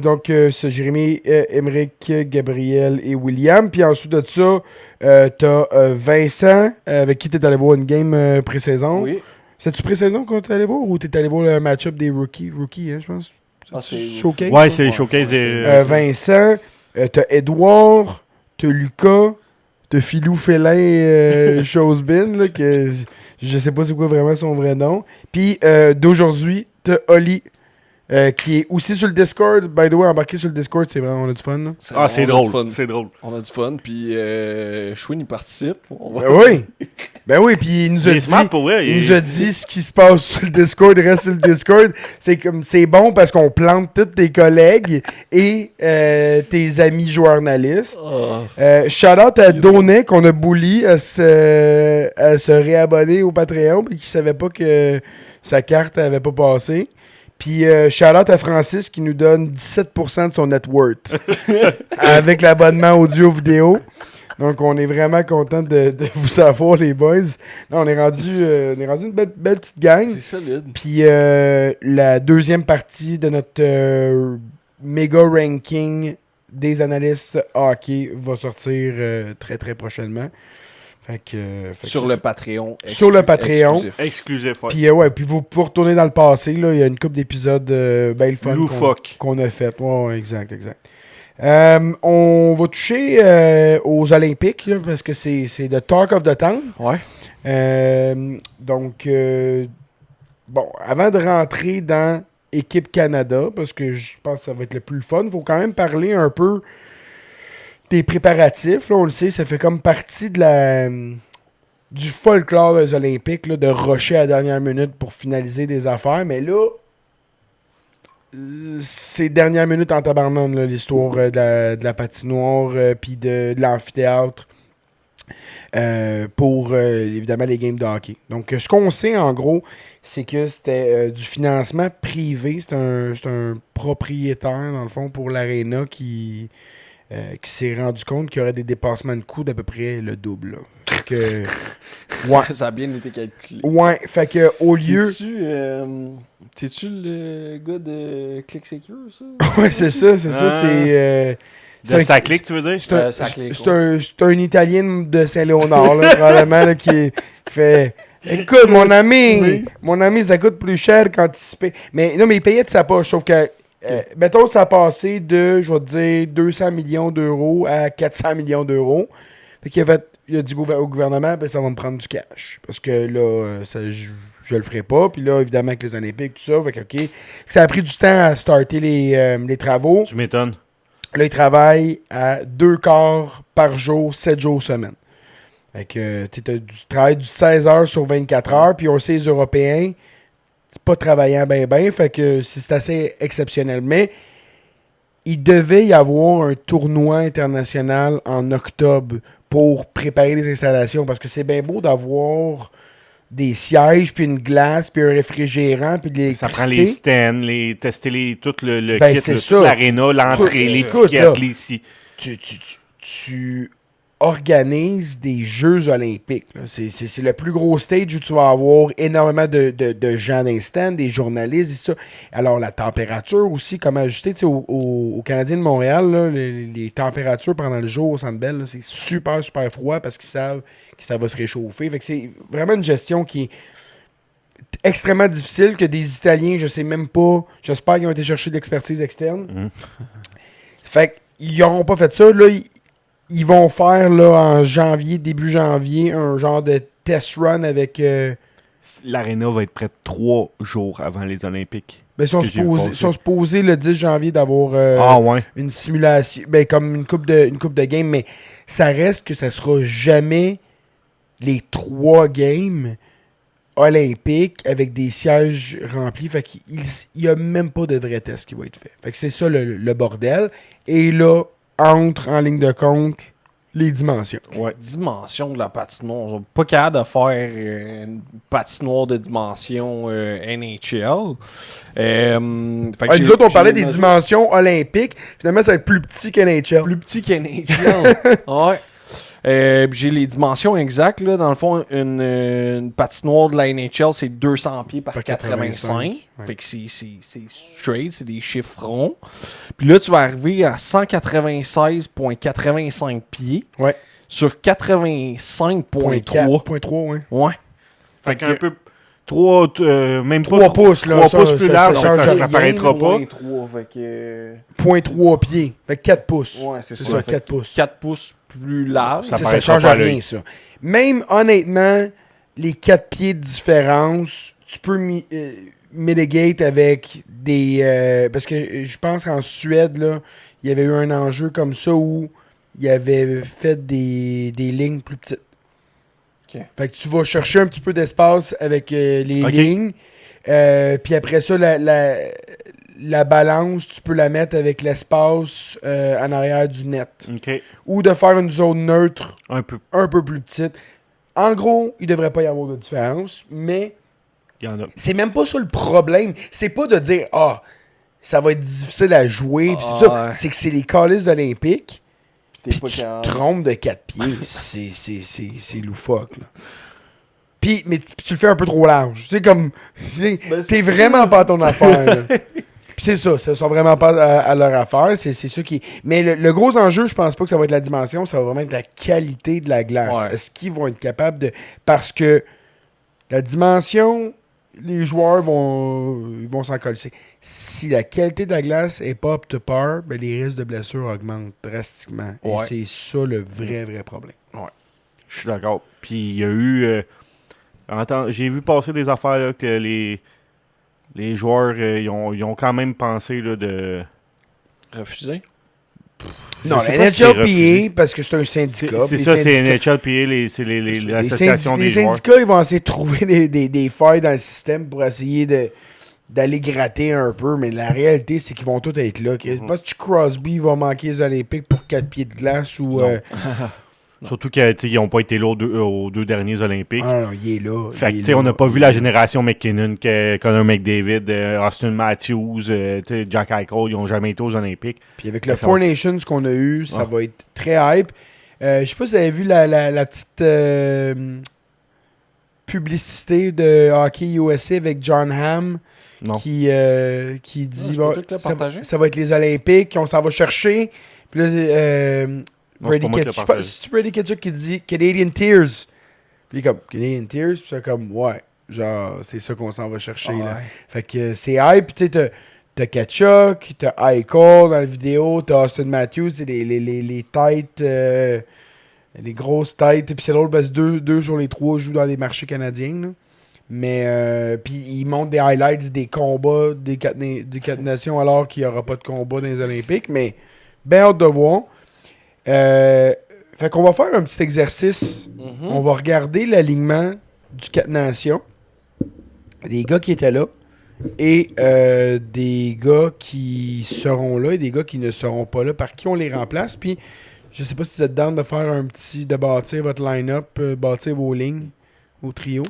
Donc, c'est Jérémy, Émeric, Gabriel et William. Puis ensuite de ça, t'as Vincent, avec qui t'es allé voir une game pré-saison. Oui. C'est-tu pré-saison qu'on t'es allé voir ou t'es allé voir le match-up des rookies, hein, je pense? Ah, c'est- Showcase? Ouais, c'est Showcase. Vincent, t'as Edouard, t'as Lucas, t'as Philou Félin Chosebin, là, que je sais pas c'est quoi vraiment son vrai nom. Puis d'aujourd'hui, t'as Oli, qui est aussi sur le Discord. By the way, embarqué sur le Discord, c'est vraiment, on a du fun. Là. Ah, c'est on a du drôle. fun. C'est drôle. On a du fun, puis Chouin y participe. On va- Ben oui! Ben oui, puis il nous a Il est dit... smart pour vrai. Il nous a dit ce qui se passe sur le Discord, reste sur le Discord. C'est bon parce qu'on plante tous tes collègues et tes amis journalistes. Shout out à Donnet qu'on a bully à se réabonner au Patreon et qui savait pas que sa carte avait pas passé. Puis shout out à Francis qui nous donne 17% de son net worth avec l'abonnement audio-vidéo. Donc, on est vraiment content de vous savoir, les boys. Là, on est rendu une belle petite gang. C'est solide. Puis, la deuxième partie de notre méga ranking des analystes hockey va sortir très très prochainement. Fait que Sur le Patreon. Sur le Patreon. Exclusif, ouais. Puis puis vous pouvez retourner dans le passé, là, il y a une couple d'épisodes ben le fun Loufoque. qu'on a fait. Ouais, exact. On va toucher aux Olympiques, là, parce que c'est the talk of the town. Ouais. Donc, bon, avant de rentrer dans Équipe Canada, parce que je pense que ça va être le plus fun, il faut quand même parler un peu des préparatifs. Là, on le sait, ça fait comme partie de du folklore des Olympiques, là, de rusher à la dernière minute pour finaliser des affaires. Mais là, c'est dernière minute en tabarnane, là, l'histoire de la patinoire puis de l'amphithéâtre pour évidemment les games de hockey. Donc, ce qu'on sait en gros, c'est que c'était du financement privé. C'est un propriétaire, dans le fond, pour l'aréna qui s'est rendu compte qu'il y aurait des dépassements de coûts d'à peu près le double. Là. Fait que, ouais. Ça a bien été calculé. Ouais, fait que au lieu. T'es-tu le gars de Click Secure, ça? Ouais, c'est ça, c'est De sa clique, tu veux dire? C'est un Italien de Saint-Léonard, là, probablement, là, qui fait. Écoute, mon ami, ça coûte plus cher quand il se paye. Mais non, mais il payait de sa poche, sauf que. Mettons, ça a passé de, je vais te dire, 200 millions d'euros à 400 millions d'euros. Fait qu'il a dit au gouvernement, ben, ça va me prendre du cash. Parce que là, je le ferai pas. Puis là, évidemment, avec les Olympiques, tout ça. Fait que, OK. Ça a pris du temps à starter les travaux. Tu m'étonnes. Là, il travaille à 2 quarts par jour, 7 jours semaine. Fait que tu travailles du 16 heures sur 24 heures. Puis on sait, les Européens, c'est pas travaillant ben. Fait que c'est assez exceptionnel. Mais il devait y avoir un tournoi international en octobre pour préparer les installations. Parce que c'est bien beau d'avoir des sièges, puis une glace, puis un réfrigérant, puis de l'électricité. Ça prend les stands, tester tout le ben, kit, toute l'aréna, l'entrée, les écoute, tickets, les ici. Tu organises des Jeux olympiques. Là. C'est le plus gros stage où tu vas avoir énormément de gens d'instant, des journalistes et ça. Alors, la température aussi, comment ajuster. Au Canadien de Montréal, là, les températures pendant le jour au Centre Bell, là, c'est super, super froid parce qu'ils savent que ça va se réchauffer. Fait que c'est vraiment une gestion qui est extrêmement difficile, que des Italiens, je sais même pas, j'espère qu'ils ont été chercher de l'expertise externe. Fait qu'ils n'auront pas fait ça. Là, ils vont faire là, en janvier, début janvier, un genre de test run avec. L'aréna va être prête 3 jours avant les Olympiques. Ben, ils sont supposés le 10 janvier d'avoir une simulation, ben, comme une coupe de games, mais ça reste que ça sera jamais les 3 games olympiques avec des sièges remplis. Fait qu'il n'y a même pas de vrai test qui va être fait. Fait que c'est ça le bordel. Et là, entre en ligne de compte les dimensions. Ouais, dimension de la patinoire. On n'est pas capable de faire une patinoire de dimension NHL. Nous autres, on parlait des dimensions olympiques. Finalement, ça va être plus petit qu'NHL. Plus petit qu'NHL. Ouais. J'ai les dimensions exactes. Là. Dans le fond, une patinoire de la NHL, c'est 200 pieds par 85. Ouais. Fait que c'est straight, c'est des chiffres ronds. Puis là, tu vas arriver à 196,85 pieds sur 85,3. 0.3, ouais. Ouais. Fait qu'un peu... 3 pouces, là. 3 pouces plus large, ça apparaîtra pas. 0.3 pieds. Fait que 4 pouces. Ouais, c'est ça. 4 pouces. 4 pouces plus large. Ça change rien, ça. Même, honnêtement, les 4 pieds de différence, tu peux mitigate avec des... parce que je pense qu'en Suède, là, il y avait eu un enjeu comme ça où il avait fait des lignes plus petites. Okay. Fait que tu vas chercher un petit peu d'espace avec les lignes. Puis après ça, la balance, tu peux la mettre avec l'espace en arrière du net. Okay. Ou de faire une zone neutre un peu plus petite. En gros, il ne devrait pas y avoir de différence, mais il y en a. C'est même pas ça le problème. C'est pas de dire ça va être difficile à jouer. C'est que c'est les calices olympiques. Puis tu te trompes de 4 pieds. C'est loufoque, là. Mais tu le fais un peu trop large. Tu sais, comme... T'es vraiment pas à ton affaire, là. Puis c'est ça, ça sont vraiment pas à leur affaire. C'est ça qui. Mais le gros enjeu, je pense pas que ça va être la dimension, ça va vraiment être la qualité de la glace. Ouais. Est-ce qu'ils vont être capables de. Parce que la dimension, les joueurs ils vont s'en coller. Si la qualité de la glace est pas up to par, ben les risques de blessure augmentent drastiquement. Ouais. Et c'est ça le vrai problème. Je suis d'accord. Puis il y a eu... j'ai vu passer des affaires là, que les joueurs, ils ont quand même pensé là, de... Refusé? Non, sais la pas si c'est refusé. NHLPA, parce que c'est un syndicat. C'est les ça, c'est syndicats- NHLPA, c'est l'association des les joueurs. syndicats, ils vont essayer de trouver des failles dans le système pour essayer d'aller gratter un peu, mais la réalité, c'est qu'ils vont tous être là. Parce que Crosby va manquer les Olympiques pour 4 pieds de glace ou... Non. Surtout qu'ils n'ont pas été là aux deux derniers Olympiques. Ah non, il est là. Fait il est que, on là, n'a pas il vu est la là. génération McKinnon, Connor McDavid, Austin Matthews, Jack Eichel, ils n'ont jamais été aux Olympiques. Puis avec le Ça Four va. Nations qu'on a eu, ça Ah. va être très hype. Je sais pas si vous avez vu la petite publicité de Hockey USA avec John Hamm Non. qui dit je bon, peux te le ça, partager. ça va être les Olympiques, on s'en va chercher. Puis là, Non, c'est Brady pas moi qui l'ai Ketchuk, partagé. c'est Brady Ketchuk qui dit Canadian Tears. Puis il est comme Canadian Tears, puis c'est comme ouais, genre c'est ça qu'on s'en va chercher là. Fait que c'est hype, puis tu sais, t'as Kachuk, t'as Eichel dans la vidéo, t'as Austin Matthews, c'est les têtes, les grosses têtes, puis c'est drôle parce que deux sur les trois jouent dans les marchés canadiens, là. Mais, puis ils montrent des highlights des combats des quatre nations alors qu'il n'y aura pas de combat dans les Olympiques, mais bien hâte de voir. Fait qu'on va faire un petit exercice. Mhm. On va regarder l'alignement du 4 nations, des gars qui étaient là, et des gars qui seront là et des gars qui ne seront pas là, par qui on les remplace. Puis, je sais pas si vous êtes down de faire de bâtir votre line-up, bâtir vos lignes au trio.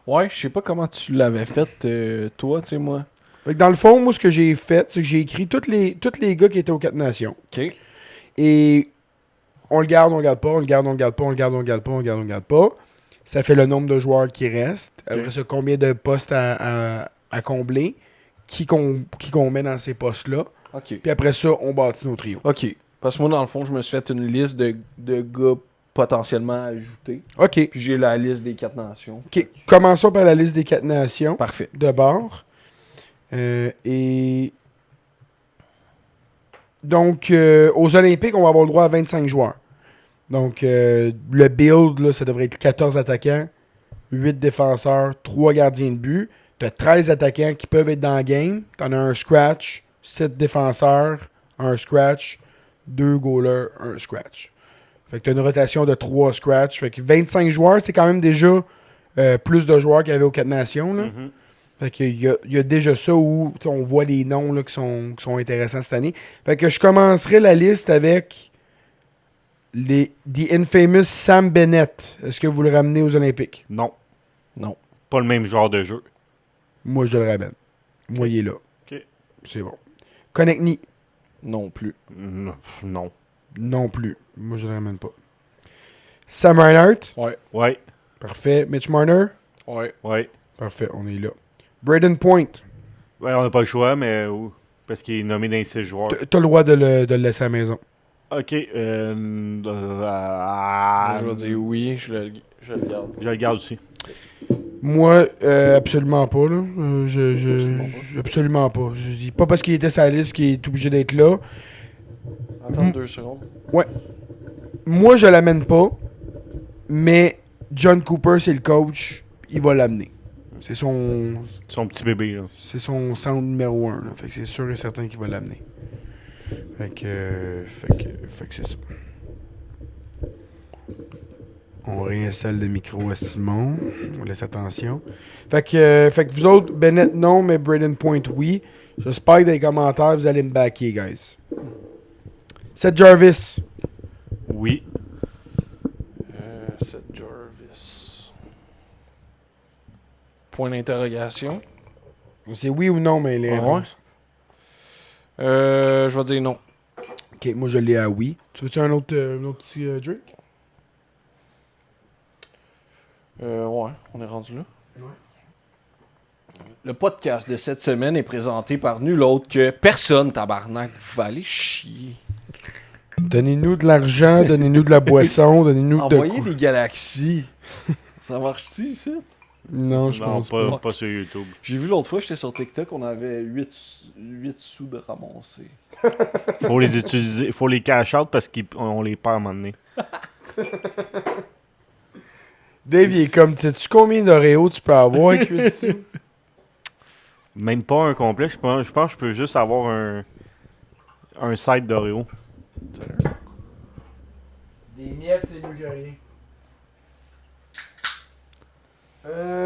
Ouais, je sais pas comment tu l'avais fait, toi, tu sais, moi. Fait que dans le fond, moi, ce que j'ai fait, c'est que j'ai écrit tous les gars qui étaient aux 4 nations. OK. Et on le garde, on le garde pas, on le garde, on le garde pas, on le garde, on le garde pas, on le garde, on le garde pas. Ça fait le nombre de joueurs qui restent. Après ça, combien de postes à combler. Qui qu'on met dans ces postes-là. OK. Puis après ça, on bâtit nos trios. OK. Parce que moi, dans le fond, je me suis fait une liste de gars potentiellement ajoutés. OK. Puis j'ai la liste des 4 nations. OK. Commençons par la liste des 4 nations Parfait. de bord. Et donc, aux Olympiques, on va avoir le droit à 25 joueurs. Donc, le build, là, ça devrait être 14 attaquants, 8 défenseurs, 3 gardiens de but. Tu as 13 attaquants qui peuvent être dans le game. Tu en as un scratch, 7 défenseurs, un scratch, 2 goalers, un scratch. Fait que tu as une rotation de 3 scratch. Fait que 25 joueurs, c'est quand même déjà plus de joueurs qu'il y avait aux 4 nations. Là. Mhm. Fait qu'il y a déjà ça où on voit les noms là, qui sont intéressants cette année. Fait que je commencerai la liste avec The Infamous Sam Bennett. Est-ce que vous le ramenez aux Olympiques? Non. Non. Pas le même genre de jeu. Moi, je le ramène. Moi, il est là. OK. C'est bon. Konechny? Non plus. Non. Non plus. Moi, je le ramène pas. Sam Reinhart? Ouais. Ouais. Parfait. Mitch Marner? Ouais. Ouais. Parfait, on est là. Braden Point? Ouais, on n'a pas le choix, mais parce qu'il est nommé dans les 6 joueurs. T'as le droit de le laisser à la maison. OK. je vais dire oui, je le garde. Je le garde aussi. Moi, absolument pas. Là. Absolument pas. Je dis pas parce qu'il était sur la liste qu'il est obligé d'être là. Attends 2 secondes. Moi, je l'amène pas. Mais John Cooper, c'est le coach. Il va l'amener. C'est son Son petit bébé, là. centre numéro 1. Fait que c'est sûr et certain qu'il va l'amener. Fait que c'est ça. On réinstalle le micro à Simon. On laisse attention. Fait que vous autres, Bennett non, mais Braden Point oui. J'espère que dans les commentaires, vous allez me backer, guys. Seth Jarvis. Oui. Seth Jarvis. Point d'interrogation. C'est oui ou non, mais les Ah réponses. Je vais dire non. Ok, moi je l'ai à oui. Tu veux-tu un autre petit drink? Ouais, on est rendu là. Le podcast de cette semaine est présenté par nul autre que personne, tabarnak. Vous allez chier. Donnez-nous de l'argent, donnez-nous de la boisson, donnez-nous de Envoyez quoi. des galaxies. Ça marche-tu, ici? Non, je Non, pense pas. pas sur YouTube. J'ai vu l'autre fois, j'étais sur TikTok, on avait 8 sous de ramasser. Faut les utiliser, faut les cash out parce qu'on les perd à un moment donné. Dave, il est comme, sais-tu combien d'Oreo tu peux avoir avec 8 sous? Même pas un complet, je pense que je peux juste avoir un site d'Oreo. Des miettes, c'est mieux que rien.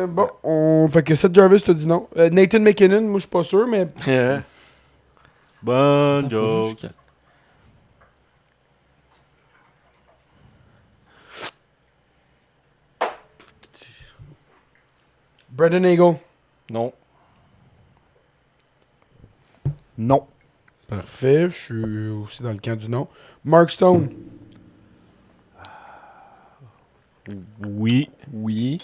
Bon, on fait que Seth Jarvis t'a dit non. Nathan McKinnon, moi je suis pas sûr, mais Bonne Attends, faut joke. juste Brandon Eagle. Non. Non. Parfait, je suis aussi dans le camp du non. Mark Stone. Oui. Oui.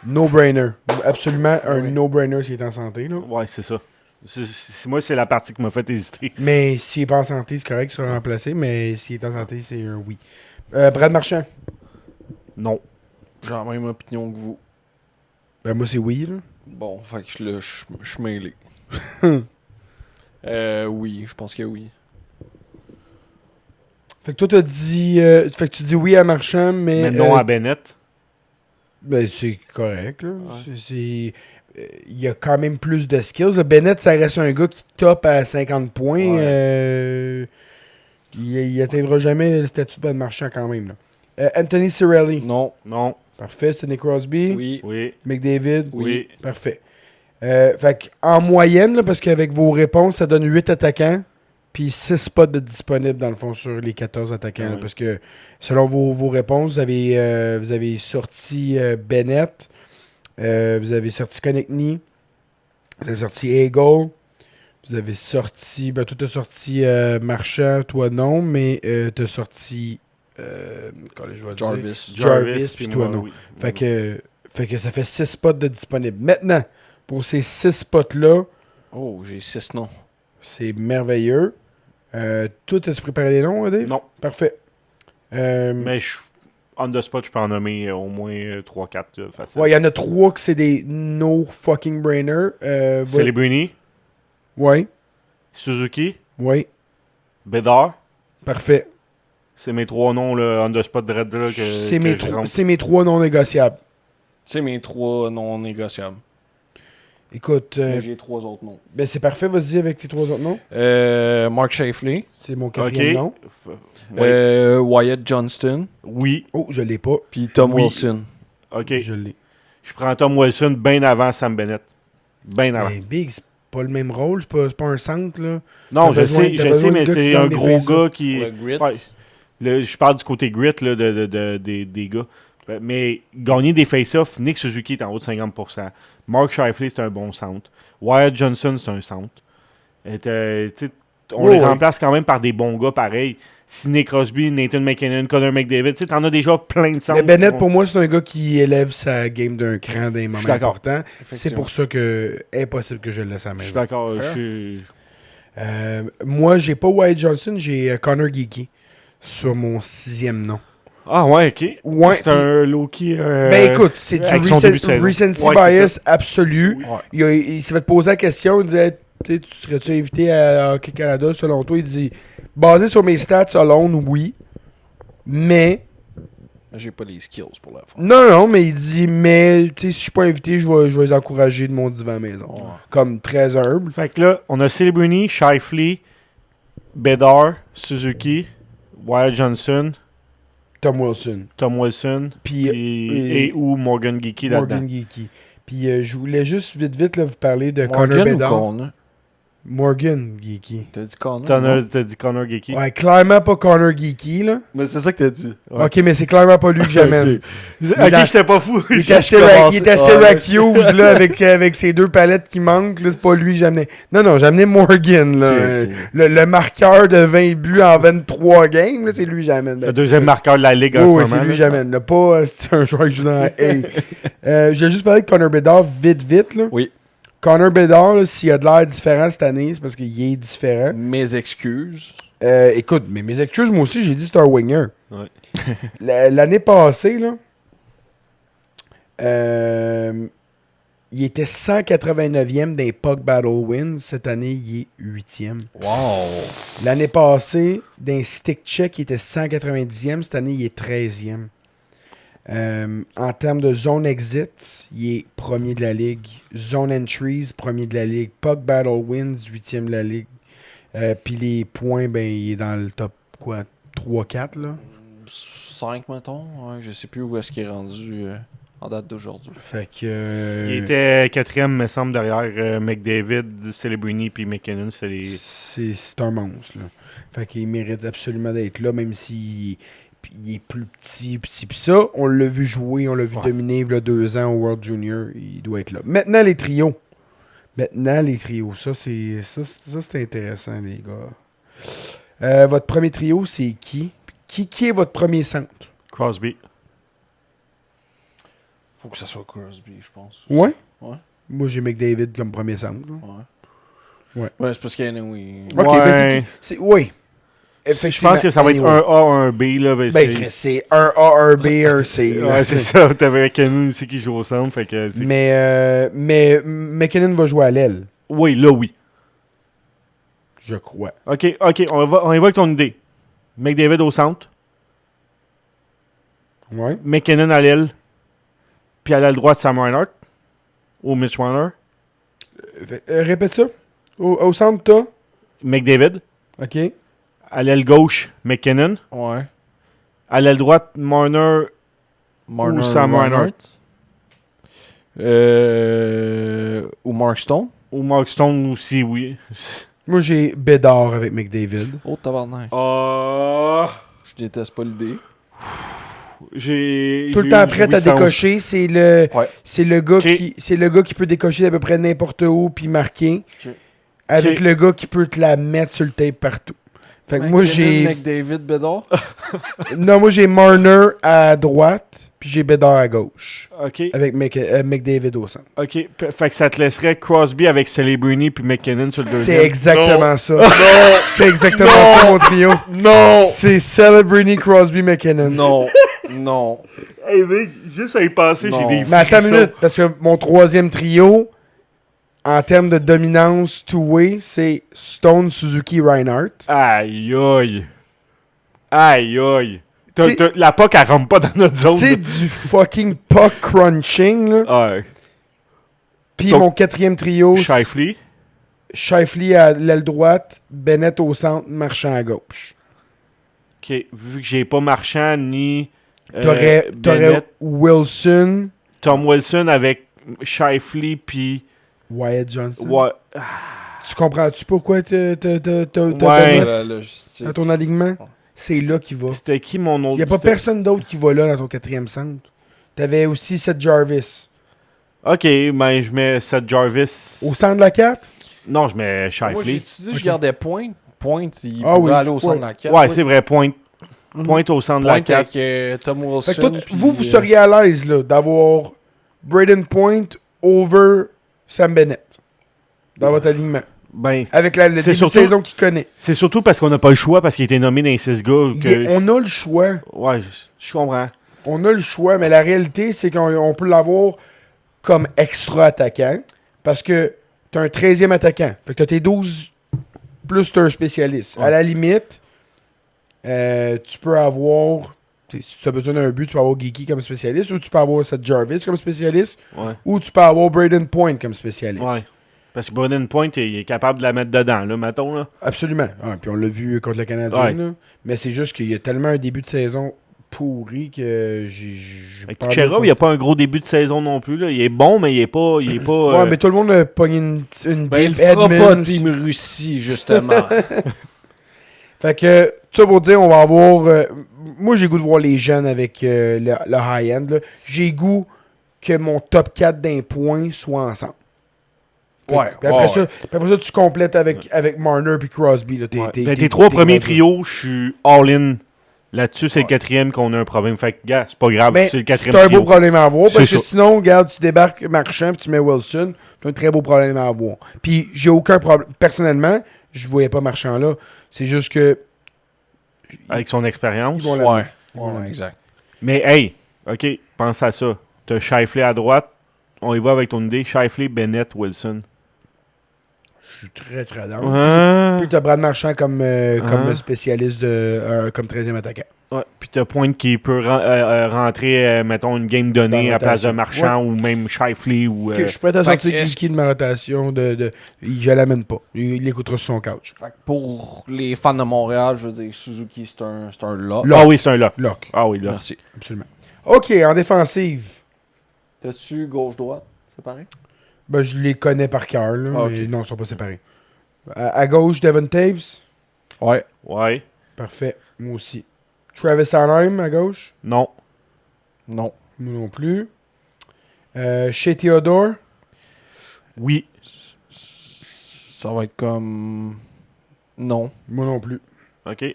No-brainer. Absolument un Oui. no-brainer s'il est en santé. Là. Ouais, c'est ça. Moi, c'est la partie qui m'a fait hésiter. Mais s'il est pas en santé, c'est correct, il sera remplacé. Mais s'il est en santé, c'est un oui. Brad Marchand. Non. J'ai la même opinion que vous. Ben moi, c'est oui. Là. Bon, fait que là, je suis mêlé. Oui, je pense que oui. Fait que toi, t'as dit. Fait que tu dis oui à Marchand, mais. Mais non à Bennett. Ben, c'est correct. Là. Il y a quand même plus de skills. Le Bennett, ça reste un gars qui top à 50 points. Ouais. Il atteindra jamais le statut de Brad Marchand quand même. Là. Anthony Cirelli. Non. Non. Parfait. Sidney Crosby. Oui. Oui. McDavid. Oui. Parfait. Fait en moyenne, là, parce qu'avec vos réponses, ça donne 8 attaquants, puis 6 spots de disponibles dans le fond sur les 14 attaquants. Là, Ouais. parce que selon vos réponses, vous avez sorti Bennett, vous avez sorti Konechny, vous avez sorti Eagle, vous avez sorti. Ben, toi, t'as sorti Marchand, toi non, mais t'as sorti. Quand les joueurs Jarvis, puis toi moi, non. oui. Fait que ça fait 6 spots de disponibles. Maintenant, pour ces 6 spots-là, Oh, j'ai 6 noms. c'est merveilleux. Toi, as-tu préparé des noms, Dave? Non. Parfait. Mais on the spot, je peux en nommer au moins 3-4 facile. Ouais, il y en a 3 que c'est des no fucking brainer. Celebrini, Ouais, Suzuki, ouais. Bédard. Parfait. C'est mes 3 noms là, on the spot dread là, C'est que je rentre. mes 3 non négociables. C'est mes 3 non négociables. Écoute, Moi, j'ai 3 autres noms. ben c'est parfait, vas-y avec tes 3 autres noms. Mark Shafley. C'est mon Ok. 4e nom. Wyatt Johnston. Oui. Oh, je l'ai pas. Puis Tom Oui. Wilson. Ok. Je l'ai. Je prends Tom Wilson bien avant Sam Bennett. Bien avant. Mais Big, c'est pas le même rôle, c'est pas un centre, là. Non, t'as besoin- je t'as sais, besoin de mais gars qui c'est gagnent un des gros face-offs. gars qui. Le grit. Ouais. Je parle du côté grit là, des gars. Mais gagner des face-offs, Nick Suzuki est en haut de 50%. Mark Shifley, c'est un bon centre. Wyatt Johnson, c'est un centre. On les remplace quand même par des bons gars pareils. Sidney Crosby, Nathan McKinnon, Connor McDavid, t'en as déjà plein de centres. Mais Bennett, pour moi, c'est un gars qui élève sa game d'un cran dans les moments d'accord. importants. C'est pour ça que impossible que je le laisse à la Je suis maison. d'accord. Fair. je suis- Moi, j'ai pas Wyatt Johnson, j'ai Connor Geeky sur mon 6e nom. Ah ouais, ok. Ouais, C'est un Loki. Ben écoute, c'est du avec son début de saison. recency Ouais, c'est bias absolu. Il s'est fait poser la question, il disait, tu serais-tu invité à Hockey Canada selon toi? Il dit, basé sur mes stats alone, oui. Mais, J'ai pas les skills pour la faire. non, mais il dit, mais, tu sais, si je suis pas invité, je vais les encourager de mon divan à la maison. Ouais. Comme très humble. Fait que là, on a Celebrini, Shifley, Bédard, Suzuki, Wyatt Johnson, Tom Wilson. Tom Wilson, Puis, et ou Morgan Geeky là-dedans. Morgan Geeky. Puis, je voulais juste vite là, vous parler de Connor Morgan ou Bedard. Connor? Morgan Geeky. T'as dit Connor? T'as dit Connor Geeky? Ouais, clairement pas Connor Geeky, là. Mais c'est ça que t'as dit. Ouais. Ok, mais c'est clairement pas lui que j'amène. Ok, j'étais pas fou. Il est à Syracuse, là, avec ses 2 palettes qui manquent, là, c'est pas lui que j'amenais. Non, j'ai amené Morgan, là. Ok. Le marqueur de 20 buts en 23 games, là, c'est lui que j'amène. Le deuxième marqueur de la ligue en Oui, ce oui, moment. c'est lui là. que j'amène. Là. Pas c'est un joueur qui joue dans la A. J'ai juste parlé de Connor Bedard vite, là. Oui. Connor Bedard, là, s'il a de l'air différent cette année, c'est parce qu'il est différent. Mes excuses. Écoute, mais mes excuses, moi aussi, j'ai dit c'est un winger. Ouais. L'année passée, là, il était 189e des Puck Battle Wins. Cette année, il est 8e. Wow. L'année passée, d'un Stick Check, il était 190e. Cette année, il est 13e. En termes de zone exit, il est premier de la ligue. Zone entries, premier de la ligue. Puck Battle Wins, 8e de la ligue. Puis les points, ben, il est dans le top, 3-4, là. 5, mettons. Ouais, je sais plus où est-ce qu'il est rendu en date d'aujourd'hui. Fait que... Il était 4e, me semble, derrière McDavid, Celebrini puis McKinnon. C'est un monstre, là. Fait qu'il mérite absolument d'être là, même s'il il est plus petit, pis ça. On l'a vu jouer, on l'a vu dominer il y a 2 ans au World Junior. Il doit être là. Maintenant, les trios. Ça, c'est intéressant, les gars. Votre premier trio, c'est qui? Qui est votre premier centre? Crosby. Faut que ça soit Crosby, je pense. Ouais? Ouais. Moi, j'ai McDavid comme premier centre. Là. Ouais. Ouais, c'est parce qu'il y en a, oui. Ok, Ouais. ben oui. Je pense que ça va être un A, un B. Là, c'est un A, un B, un C. là. Ouais, c'est ça. T'avais McKinnon aussi qui joue au centre. Fait que Mais McKinnon va jouer à l'aile, oui, là, oui. je crois. OK, on y va avec ton idée. McDavid au centre. Ouais. McKinnon à l'aile. Puis à l'aile droite, Sam Reinhart. Ou Mitch Marner. Répète ça. Au centre, t'as. McDavid. OK. À l'aile gauche, McKinnon. Ouais. À l'aile droite, Marner ou Sam Reinhart. Ou Mark Stone. Ou Mark Stone aussi, oui. Moi, j'ai Bédard avec McDavid. Oh, tabarnak. Oh, Je déteste pas l'idée. j'ai Tout le temps prêt à décocher, c'est le gars Ok. c'est le gars qui peut décocher d'à peu près n'importe où puis marquer. Ok. Avec Ok. le gars qui peut te la mettre sur le tape partout. Fait que moi j'ai McDavid Bedard. non, moi j'ai Marner à droite puis j'ai Bédard à gauche OK, avec McDavid au centre. OK. Fait que ça te laisserait Crosby avec Celebrini puis McKinnon sur le deuxième. C'est exactement ça. C'est exactement ça mon trio. Non! C'est Celebrini, Crosby, McKinnon. Non. Non. Hey Vic, juste à y passer, Non. j'ai des Mais attends une frissons. minute, parce que mon troisième trio, en termes de dominance two-way, c'est Stone, Suzuki, Reinhardt. Aïe, aïe. Aïe, aïe. T'sais- La POC, elle rentre pas dans notre zone. C'est du fucking puck crunching, là. Ouais. Puis Donc, mon quatrième trio, c'est Shifley. Shifley à l'aile droite, Bennett au centre, Marchand à gauche. OK, vu que j'ai pas Marchand ni T'aurais Bennett, Wilson, Tom Wilson avec Shifley puis Wyatt Johnson. ouais, Tu comprends-tu pourquoi t'as Ouais. Bennett La logistique. dans ton alignement? C'est là qu'il va. c'était qui mon autre? Il n'y a pas c'était- personne d'autre qui va là dans ton quatrième centre. T'avais aussi Seth Jarvis. OK, ben je mets Seth Jarvis. Au centre de la 4? Non, je mets Moi, Shifley. j'ai dit, je gardais Point. Point, il Ah pourrait oui, aller au centre ouais. de la 4. Ouais, c'est vrai, Pointe au centre de la Point 4. avec Tom Wilson. Fait que toi, puis, vous seriez à l'aise là, d'avoir Braden Point over Sam Bennett dans votre alignement. Ben, Avec le début surtout- de saison qu'il connaît. c'est surtout parce qu'on n'a pas le choix parce qu'il a été nommé dans les 6 gars. Que... On a le choix. Ouais, je comprends. On a le choix, mais la réalité, c'est qu'on peut l'avoir comme extra attaquant parce que t'as un 13e attaquant. Fait que t'as tes 12 plus t'as un spécialiste. Ouais. À la limite, tu peux avoir... Si tu as besoin d'un but, tu peux avoir Geeky comme spécialiste, ou tu peux avoir Seth Jarvis comme spécialiste, Ouais. ou tu peux avoir Braden Point comme spécialiste. Ouais. Parce que Braden Point, il est capable de la mettre dedans, là, mettons. Là. Absolument. Ouais, puis on l'a vu contre le Canadien. Ouais. Là. Mais c'est juste qu'il y a tellement un début de saison pourri que j'ai pas envie de Kucherov, il a pas un gros début de saison non plus. Là. Il est bon, mais il est pas. Ouais, mais tout le monde a pogné une Ben, il Dave fera pas Edmonds. Team Russie, justement. Fait que, ça pour dire, on va avoir... moi, j'ai goût de voir les jeunes avec le high-end. Là. J'ai goût que mon top 4 d'un point soit ensemble. Ouais, Puis après, ça, tu complètes avec Marner puis Crosby. Là, tes trois premiers trios, je suis all-in. Là-dessus, c'est le quatrième qu'on a un problème. Fait que, gars, c'est pas grave, Mais c'est le quatrième c'est un trio. beau problème à avoir. C'est Parce que ça. sinon, regarde, tu débarques Marchand puis tu mets Wilson. C'est un très beau problème à avoir. Puis j'ai aucun problème. Personnellement, je voyais pas Marchand là. C'est juste que. Avec son expérience. Ils vont Ouais, exact. Mais, hey, OK, pense à ça. T'as Shifley à droite. On y va avec ton idée. Shifley, Bennett, Wilson. Je suis très, très down. Ah. Puis t'as Brad Marchand comme spécialiste comme 13e attaquant. Ouais. Puis t'as Pointe qui peut rentrer, mettons, une game donnée Dans la à place de rotation. Marchand ou même Shifley. Ou, Ok, je suis prêt à Fait sortir que Geeky de ma rotation. Je l'amène pas. Il l'écoutera sur son couch. Fait que pour les fans de Montréal, je veux dire, Suzuki, c'est un lot. Lock. Ah oui, c'est un lock. Lock. Ah oui, là. Merci. Absolument. OK, en défensive. T'as-tu gauche-droite? C'est pareil? Ben, je les connais par cœur, là, Ah, mais ok. non, ils sont pas séparés. À gauche, Devon Taves. Ouais. Ouais. Parfait. Moi aussi. Travis Anaheim à gauche. Non. Non. Moi non plus. Shea Theodore. Oui. Ça va être comme... Non. Moi non plus. OK.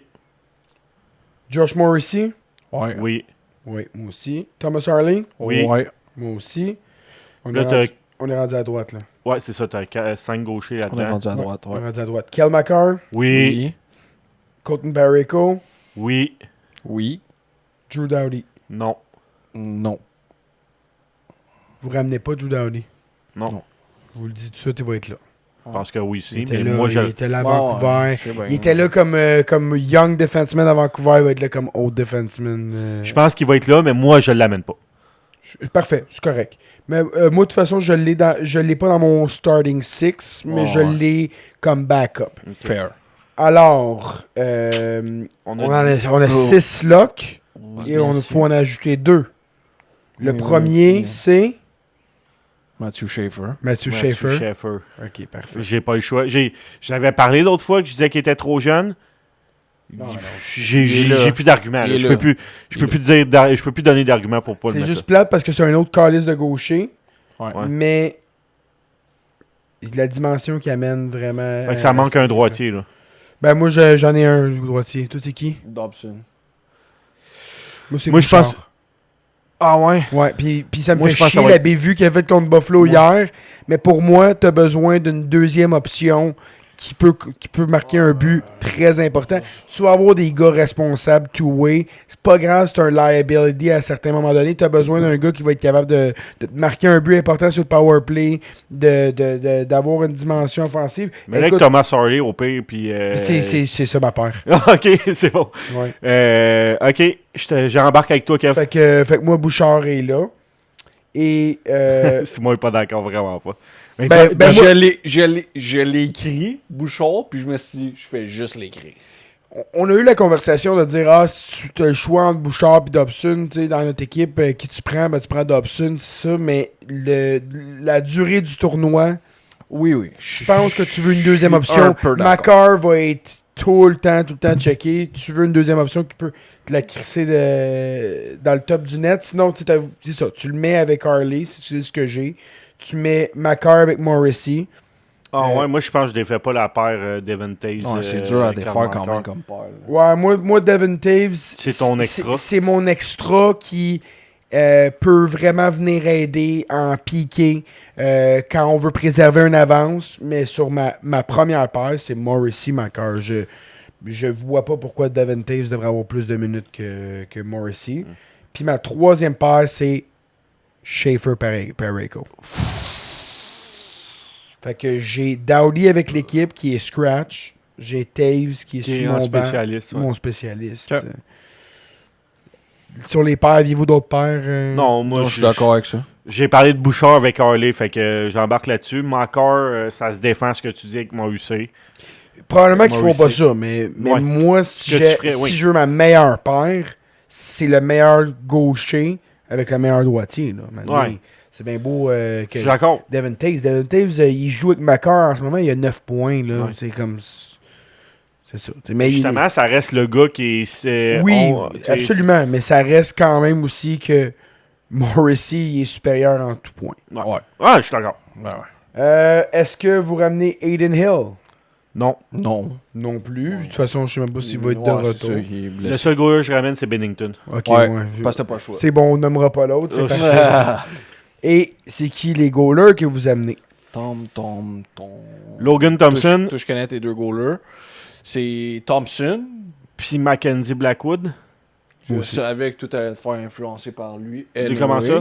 Josh Morrissey. Ouais. Oui. Oui, moi aussi. Thomas Harley. Oui. Ouais. Moi aussi. On, Là, on est rendu à droite, là. Ouais, c'est ça. T'as 5 gauchers On est là-dedans. rendu à droite, On ouais. est rendu à droite. Kel McCarr. Oui. Colton Barrico. Oui. Oui. Drew Doughty. Non. Non. Vous ramenez pas Drew Doughty. Non. Non. Je vous le dis tout de suite, il va être là. Je pense que oui, Il si. était Mais là, moi, il était là à Ouais, Vancouver. je sais bien. Il était là comme young defenseman à Vancouver. Il va être là comme old defenseman. je pense qu'il va être là, mais moi, je l'amène pas. Parfait, c'est correct. Mais moi, de toute façon, je l'ai pas dans mon starting six, mais je Ouais. l'ai comme backup. Fair. Alors, On on a a 6 locks et Bien il sûr. faut en ajouter 2. Le Oui, premier, aussi. c'est Matthew Schaefer. Matthew Schaefer. Ok, parfait. J'ai pas le choix. J'avais parlé l'autre fois que je disais qu'il était trop jeune. Non, non. J'ai Il est là. plus d'arguments. Il est Je là. peux plus dire je peux plus donner d'arguments pour pas le C'est mettre. juste plate parce que c'est un autre calice de gaucher, Ouais. Ouais. mais la dimension qui amène vraiment. Là. Fait que ça manque un droitier. Là. Ben, moi, j'en ai un droitier. Toi, c'est qui? Dobson. Moi, c'est Moi, je Bouchard. pense. Ah ouais? Ouais, puis ça me Moi, fait je pense que chier ça va la être- bévue qu'il a faite contre Buffalo hier. Mais pour moi, tu as besoin d'une deuxième option qui peut marquer un but très important. Tu vas avoir des gars responsables two-way. C'est pas grave, c'est un liability à certains moments donnés. Tu as besoin d'un gars qui va être capable de te marquer un but important sur le power play, d'avoir une dimension offensive. Mais là, avec Écoute, Thomas Harley au pire, puis. c'est ça ma paire. Ok, c'est bon. Ouais. Ok, j'embarque avec toi, Kev. Fait que moi, Bouchard est là. Et Si moi, je suis pas d'accord, vraiment pas. Mais Ben, toi- ben, moi- Je l'ai écrit, Bouchard, puis je me suis dit, je fais juste l'écrire. on a eu la conversation de dire si tu as le choix entre Bouchard et Dobson, tu sais, dans notre équipe, qui tu prends, ben tu prends Dobson, c'est ça, mais la durée du tournoi, Oui, oui. je pense que tu veux une deuxième Je suis option. un peu d'accord. Makar va être tout le temps checké. Tu veux une deuxième option qui peut te la crisser dans le top du net. Sinon, c'est ça, tu le mets avec Harley, si c'est ce que j'ai. Tu mets Makar avec Morrissey. Ah ouais, moi, je pense que je défais pas la paire Devon Taves. Ouais, c'est dur à avec défaire Carl quand même Makar. comme paire. là. Ouais, moi Devon Taves, C'est ton extra. C'est mon extra qui peut vraiment venir aider en piqué quand on veut préserver une avance. Mais sur ma première paire, c'est Morrissey Makar. Je vois pas pourquoi Devon Taves devrait avoir plus de minutes que Morrissey. Puis ma troisième paire, c'est Schaefer Parayko. Fait que j'ai Dowdy avec l'équipe qui est scratch. J'ai Taves qui est Qui est sur un mon banc. spécialiste. ouais. Mon spécialiste. Ok. Sur les paires, aviez-vous d'autres paires? Non, moi, Moi, je suis d'accord avec ça. J'ai parlé de Bouchard avec Harley, fait que j'embarque là-dessus. Makar, ça se défend ce que tu dis avec mon UC. Probablement qu'ils feront pas Morrissey. ça, mais Ouais. moi, si Que tu ferais, oui. je veux ma meilleure paire, c'est le meilleur gaucher avec le meilleur droitier. Là. Maintenant, Ouais. c'est bien beau Je que suis d'accord. Devin Taves, il joue avec Makar en ce moment, il a 9 points. Là. Ouais. C'est comme... C'est ça. Justement, ça reste le gars qui est... Oui, absolument. Mais ça reste quand même aussi que Morrissey il est supérieur en tout point. Ouais. Ah, je suis d'accord. Est-ce que vous ramenez Aiden Hill? Non. Non. Non plus. De toute façon, je sais même pas s'il va être de Ouais, c'est retour. ça, il est blessé. Le seul goaler que je ramène, c'est Bennington. Ok, Ouais, ouais. parce que t'as pas le choix. C'est bon, on nommera pas l'autre. c'est Oh, parfait. Et c'est qui les goalers que vous amenez? Tom. Logan Thompson, Toi, je connais tes deux goalers. C'est Thompson. puis Mackenzie Blackwood. Je savais que tout allait te faire influencer par lui. Comment ça?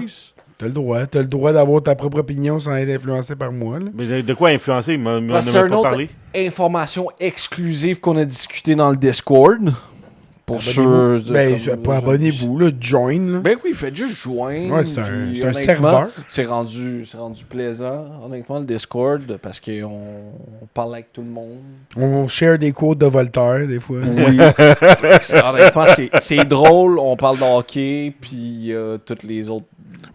T'as le droit. T'as le droit d'avoir ta propre opinion sans être influencé par moi. Là. Mais de quoi influencer? Il m'en a Parce que même c'est une pas autre parlé. information exclusive qu'on a discuté dans le Discord. Pour ceux... Pas abonnez-vous, là. Join. Là. Ben oui, faites juste joindre. Ouais, c'est un puis serveur. honnêtement, c'est rendu plaisant, honnêtement, le Discord, parce qu'on parle avec tout le monde. On share des quotes de Voltaire, des fois. Oui. Honnêtement, c'est drôle. On parle de hockey, puis toutes les autres.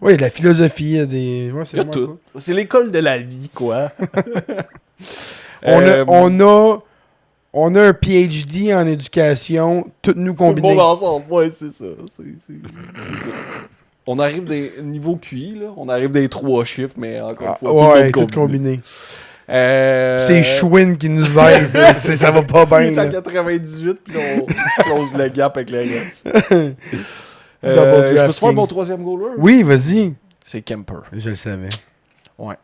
Oui, de la philosophie. Il y a des... Ouais, c'est Il y a vraiment tout. C'est l'école de la vie, quoi. cool. On a un PhD en éducation, toutes nous Tout le combinés. monde ensemble. Ouais, c'est ça. C'est ça. On arrive des niveaux QI, là. On arrive des 3 chiffres, mais encore une fois, Ouais, tout le tout monde combiné. combiné. C'est Schwinn qui nous aide. là. Ça va pas bien. Il est à là. 98, puis on close le gap avec les reste. Double Je peux te faire DraftKings. mon troisième goaler? Oui, vas-y. C'est Kemper. Je le savais. Ouais.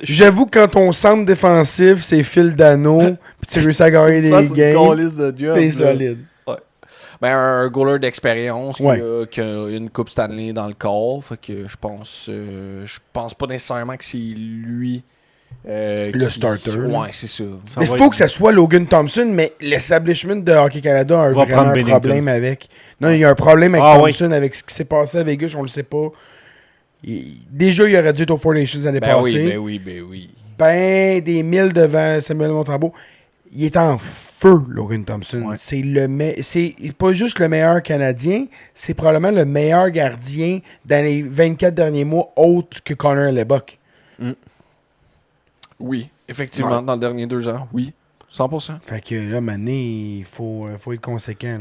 J'avoue que quand ton centre défensif, c'est Phil Dano, puis tu réussis à gagner des games, t'es solide. Ben, un goaler d'expérience Ouais. qui a une Coupe Stanley dans le corps. Fait que je pense pas nécessairement que c'est lui Le starter, là. Ouais, c'est ça. Ça Mais va il faut être- que ça soit Logan Thompson, mais l'establishment de Hockey Canada a Va vraiment prendre un Bennington. problème avec. Non, il y a un problème avec Ah, Thompson, avec ce qui s'est passé à Vegas, on le sait pas. Déjà, il aurait dû être au Four Nations l'année passée. Ben oui. Ben, des 1000 devant Samuel Montembeault. Il est en feu, Logan Thompson. Ouais. C'est pas juste le meilleur Canadien, c'est probablement le meilleur gardien dans les 24 derniers mois, autre que Connor Lebock. Oui, effectivement, dans les derniers 2 ans, oui. 100%. Fait que là, Mané, il faut être conséquent.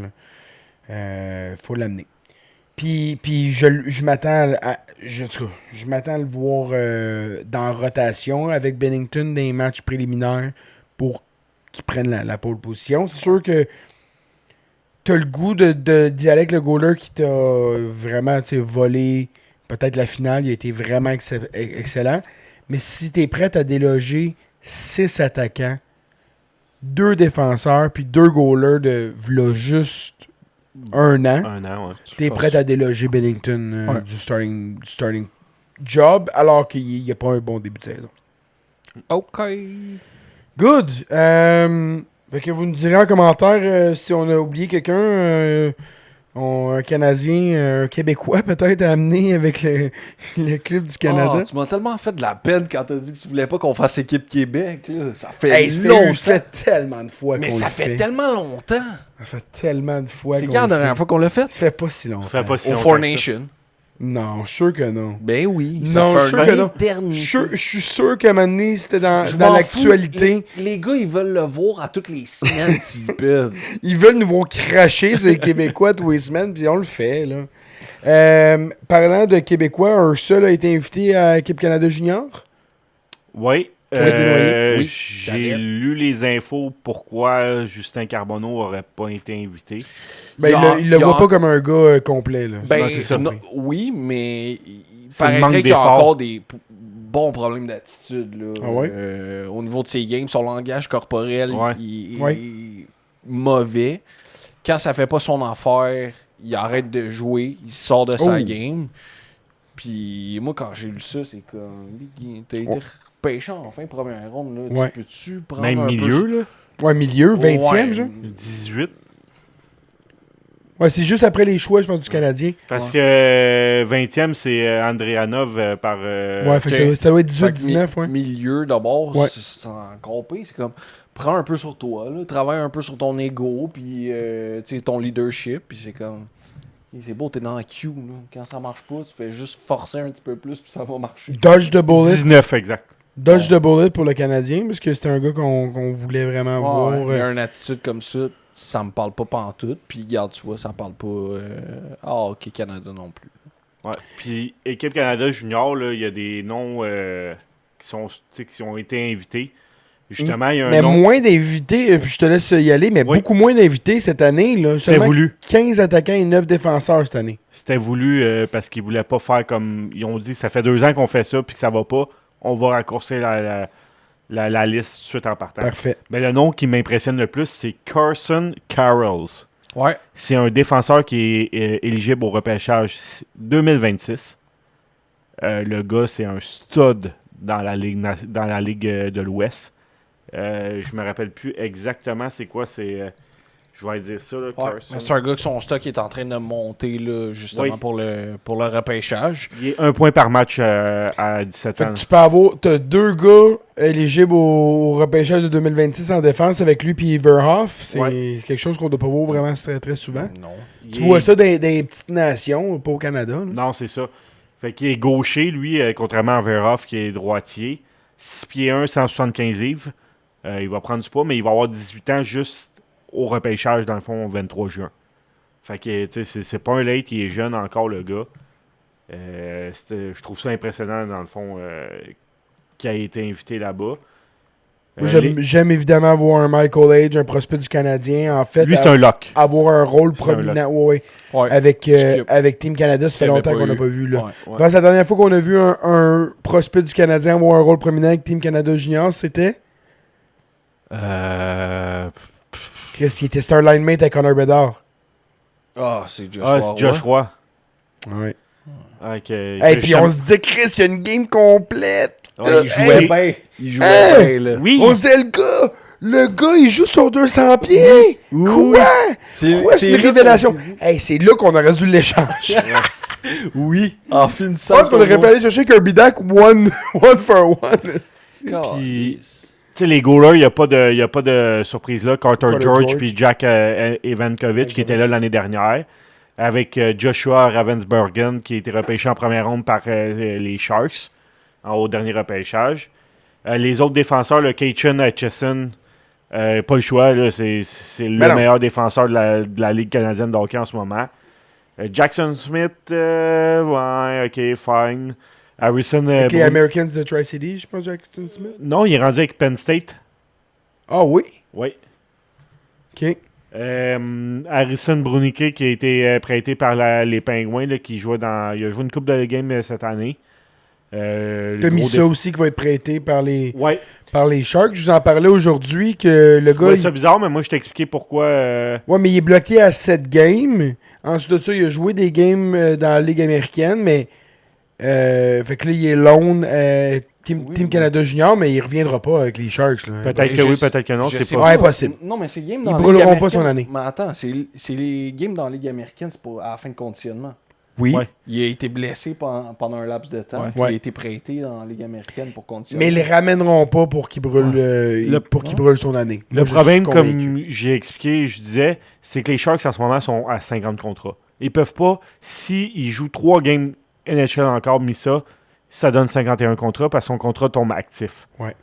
Faut l'amener. Puis je m'attends je m'attends à le voir dans rotation avec Bennington dans les matchs préliminaires pour qu'il prenne la pole position. C'est sûr que t'as le goût d'y aller avec le goaler qui t'a vraiment volé peut-être la finale. Il a été vraiment excellent. Mais si t'es prêt à déloger 6 attaquants, 2 défenseurs, puis 2 goalers de v'là juste un an, Un an, ouais. t'es prêt à déloger Bennington du starting job alors qu'il n'y a pas un bon début de saison. OK. Good. Fait que vous nous direz en commentaire si on a oublié quelqu'un, un Canadien, un Québécois peut-être à amener avec le club du Canada. Tu m'as tellement fait de la peine quand t'as dit que tu voulais pas qu'on fasse équipe Québec. Là. Ça fait Hey, longtemps. ça fait tellement de fois Mais qu'on ça le fait fait. tellement longtemps. Ça fait tellement de fois C'est qu'on quand la le fait. dernière fois qu'on l'a fait? Ça fait pas si longtemps. Ça fait pas si Au longtemps Four que ça. Nations. Non, je suis sûr que non. Ben oui. Non, ça je suis sûr que fait non. un éternité. Je suis sûr qu'à un moment donné, c'était dans Je m'en l'actualité. fous. Les gars, ils veulent le voir à toutes les semaines s'ils peuvent. Ils veulent nous voir cracher sur les Québécois tous les semaines, puis on le fait, là. Parlant de Québécois, un seul a été invité à Équipe Canada Junior. Oui. Avec les noyés? Oui, J'ai j'allais. lu les infos pourquoi Justin Carbonneau aurait pas été invité. Ben, il le voit pas comme un gars complet, là. Ben, Non, c'est ça. oui, mais il C'est le manque paraîtrait qu'il y a d'effort. encore des bons problèmes d'attitude. Là. Ah ouais? Au niveau de ses games, son langage corporel Ouais. il Ouais. est mauvais. Quand ça fait pas son affaire, il arrête de jouer, il sort de sa Oh. game. Puis moi, quand j'ai lu ça, c'est comme... T'as été repêché en fin de première ronde. Là. Ouais. Tu peux-tu prendre Même un milieu, peu... là. Ouais, milieu, 20e, Ouais. genre. 18. Ouais, c'est juste après les choix, je pense, du Canadien. Parce que 20e, c'est Andrianov par. Ouais, fait que ok. ça doit être Fait que 18-19, ouais. Milieu d'abord, Ouais. c'est encore pire. C'est comme prends un peu sur toi, là, travaille un peu sur ton ego, puis tu sais, ton leadership, puis c'est comme... C'est beau, t'es dans la queue, là. Quand ça marche pas, tu fais juste forcer un petit peu plus, puis ça va marcher. Dodge the bullet. 19, exact. Dodge the bullet pour le Canadien, parce que c'était un gars qu'on voulait vraiment voir. Il y a une attitude comme ça me parle pas pantoute, puis regarde, tu vois, ça parle pas OK Canada non plus. Ouais. Puis, Équipe Canada Junior, là, il y a des noms qui ont été invités. Justement, il y a un mais nom... moins d'invités, puis je te laisse y aller, mais Oui. beaucoup moins d'invités cette année. Là. C'était Seulement voulu. 15 attaquants et 9 défenseurs cette année. C'était voulu parce qu'ils voulaient pas faire comme... Ils ont dit, ça fait 2 ans qu'on fait ça, puis que ça va pas. On va raccourcir la liste tout de suite en partant. Parfait. Mais le nom qui m'impressionne le plus, c'est Carson Carrolls. Ouais. C'est un défenseur qui est éligible au repêchage 2026. Le gars, c'est un stud dans la ligue de l'Ouest. Je me rappelle plus exactement c'est quoi. Je vais dire ça, là, Ouais, Carson. mais c'est un gars que son stock est en train de monter là, justement Oui. pour le repêchage. Il est 1 point par match à 17 Fait ans. que tu peux avoir... T'as 2 gars éligibles au repêchage de 2026 en défense avec lui puis Verhoff. C'est quelque chose qu'on doit pas voir vraiment très, très souvent. Non. Tu vois ça dans les petites nations, pas au Canada. Là. Non, c'est ça. Fait qu'il est gaucher, lui, contrairement à Verhoff, qui est droitier. 6 pieds 1, 175 livres. Il va prendre du poids, mais il va avoir 18 ans juste au repêchage, dans le fond, 23 juin. Fait que, tu sais, c'est pas un late, il est jeune encore, le gars. Je trouve ça impressionnant, dans le fond, qu'il a été invité là-bas. Moi, j'aime évidemment avoir un Michael Age, un prospect du Canadien. En fait, Lui, c'est un lock. avoir un rôle C'est un prominent ouais, Ouais. avec Team Canada. Ça fait Qu'il y avait longtemps pas qu'on n'a eu. pas vu. Là. Ouais. Je pense que la dernière fois qu'on a vu un prospect du Canadien avoir un rôle prominent avec Team Canada Junior, c'était Chris, il était star line mate avec Connor Bedard. Ah, c'est Joshua. C'est Josh Roy. Ouais. Ok. Et puis on se disait, Chris, il y a une game complète. Ouais, il jouait Hey, bien. Il jouait Hein? bien, là. Oui. On se disait, le gars, il joue sur 200 pieds. Quoi? Quoi, c'est une révélation. Hey, c'est là qu'on aurait dû l'échanger. Oui. En Je finissant. pense qu'on aurait pu aller chercher Kirby Dak one for one. Puis, tu sais, les goalers, il n'y a pas de surprise là. Carter George puis Jack Evankovic qui était là l'année dernière. Avec Joshua Ravensburgen qui a été repêché en première ronde par les Sharks au dernier repêchage. Les autres défenseurs, le Keitchen Hutchison, pas le choix, là, c'est le meilleur défenseur de la Ligue canadienne de hockey en ce moment. Jackson Smith, ouais, ok, fine. Harrison... Avec les Americans de Tri-City, je pense, Jackson Smith. Non, il est rendu avec Penn State. Ah oui? Oui. OK. Harrison Brunique qui a été prêté par les Pingouins, là, il a joué une coupe de game cette année. T'as mis ça aussi qui va être prêté par les Sharks. Je vous en parlais aujourd'hui que le gars... C'est bizarre, mais moi je t'ai expliqué pourquoi... Ouais, mais il est bloqué à 7 games. Ensuite de ça, il a joué des games dans la Ligue américaine, mais... fait que là, il est loan Team Canada Junior, mais il reviendra pas avec les Sharks. Là. Peut-être que oui, peut-être que non, je c'est sais pas... Ouais, impossible. Non, mais c'est les games Ils dans la brûleront Ligue pas américaine. son année. Mais attends, c'est les games dans la Ligue américaine, c'est pas à la fin de conditionnement. Oui. Ouais. Il a été blessé pendant un laps de temps. Ouais. Puis Ouais. Il a été prêté dans la Ligue américaine pour conditionner. Mais ils les ramèneront pas pour qu'il brûle, qu'il brûle son année. Le Moi, je problème, suis convaincu. comme j'ai expliqué, je disais, c'est que les Sharks en ce moment sont à 50 contrats. Ils peuvent pas, s'ils jouent 3 games NHL encore, mis ça donne 51 contrats parce que son contrat tombe actif. Ouais.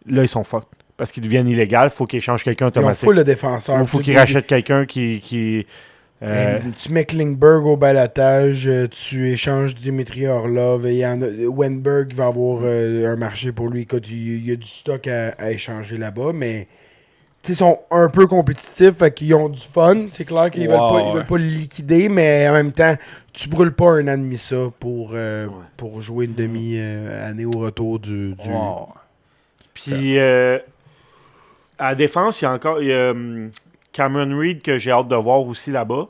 Là, ils sont fucked. Parce qu'ils deviennent illégaux, il faut qu'ils échangent quelqu'un Ils ont automatique. full le défenseur. Il faut qu'ils rachètent quelqu'un qui Tu mets Klingberg au balotage, tu échanges Dimitri Orlov, et Wenberg va avoir un marché pour lui. Écoute, il y a du stock à échanger là-bas, mais ils sont un peu compétitifs, fait qu'ils ont du fun. C'est clair qu'ils veulent pas le liquider, mais en même temps, tu brûles pas un an et demi ça pour jouer une demi-année au retour du... Wow. Puis, à la défense, il y a Cameron Reed que j'ai hâte de voir aussi là-bas.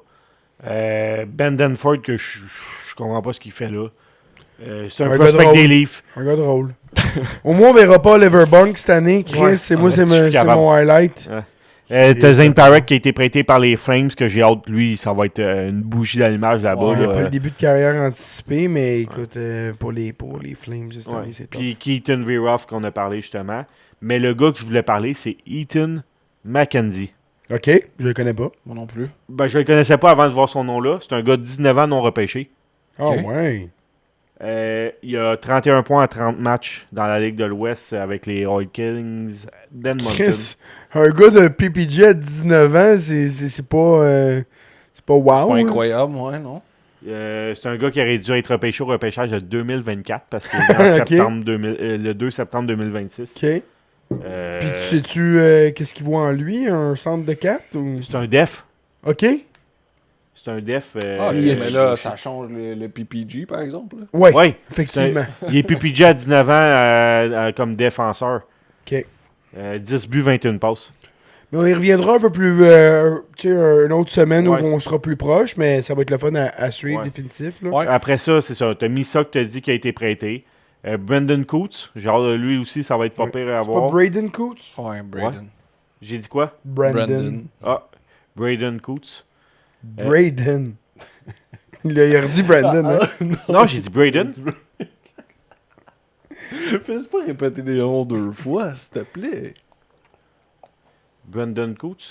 Ben Denford que je comprends pas ce qu'il fait là. C'est un prospect des Leafs. Un gars drôle. Au moins, on verra pas Oliver Bunk cette année, Chris. Ouais. C'est moi, Ah, c'est capable. mon highlight. T'as Zane Parrott qui a été prêté par les Flames, que j'ai hâte, lui, ça va être une bougie d'allumage là-bas. Il là. n'a pas le début de carrière anticipé, mais écoute, pour les Flames, cette année, c'est top. Puis Keaton Veroff qu'on a parlé justement. Mais le gars que je voulais parler, c'est Ethan McKenzie. OK, je le connais pas. Moi non plus. Ben, je le connaissais pas avant de voir son nom là. C'est un gars de 19 ans non repêché. Ah OK. ouais. Il a 31 points à 30 matchs dans la Ligue de l'Ouest avec les Oil Kings d'Edmonton. Chris, un gars de PPG à 19 ans, c'est pas... c'est pas wow. C'est pas là. incroyable, ouais, non? C'est un gars qui aurait dû être repêché au repêchage de 2024 parce qu'il est en Ok. septembre le 2 septembre 2026. OK. Euh, Puis sais-tu qu'est-ce qu'il voit en lui? Un centre de 4? Ou... c'est un def. OK. C'est un def. Ah, ok, il y a mais du- là, ça change le PPG, par exemple. Là. Ouais, Ouais. effectivement. Il est PPG à 19 ans comme défenseur. OK. 10 buts, 21 passes. Mais on y reviendra un peu plus... tu sais, une autre semaine Ouais. où on sera plus proche, mais ça va être le fun à suivre, Ouais. définitif. Là. Ouais. Après ça, c'est ça. T'as Misa que t'as dit qui a été prêté. Brandon Coots. Genre, lui aussi, ça va être pas Ouais. pire à C'est pas voir. Braden Coots? Ouais, Braden. J'ai dit quoi? Brandon. Ah, Braden Coots. Braden. Il a redit Brandon, hein? Non, j'ai dit Braden. Fais pas répéter les noms 2 fois, s'il te plaît. Brandon Coots.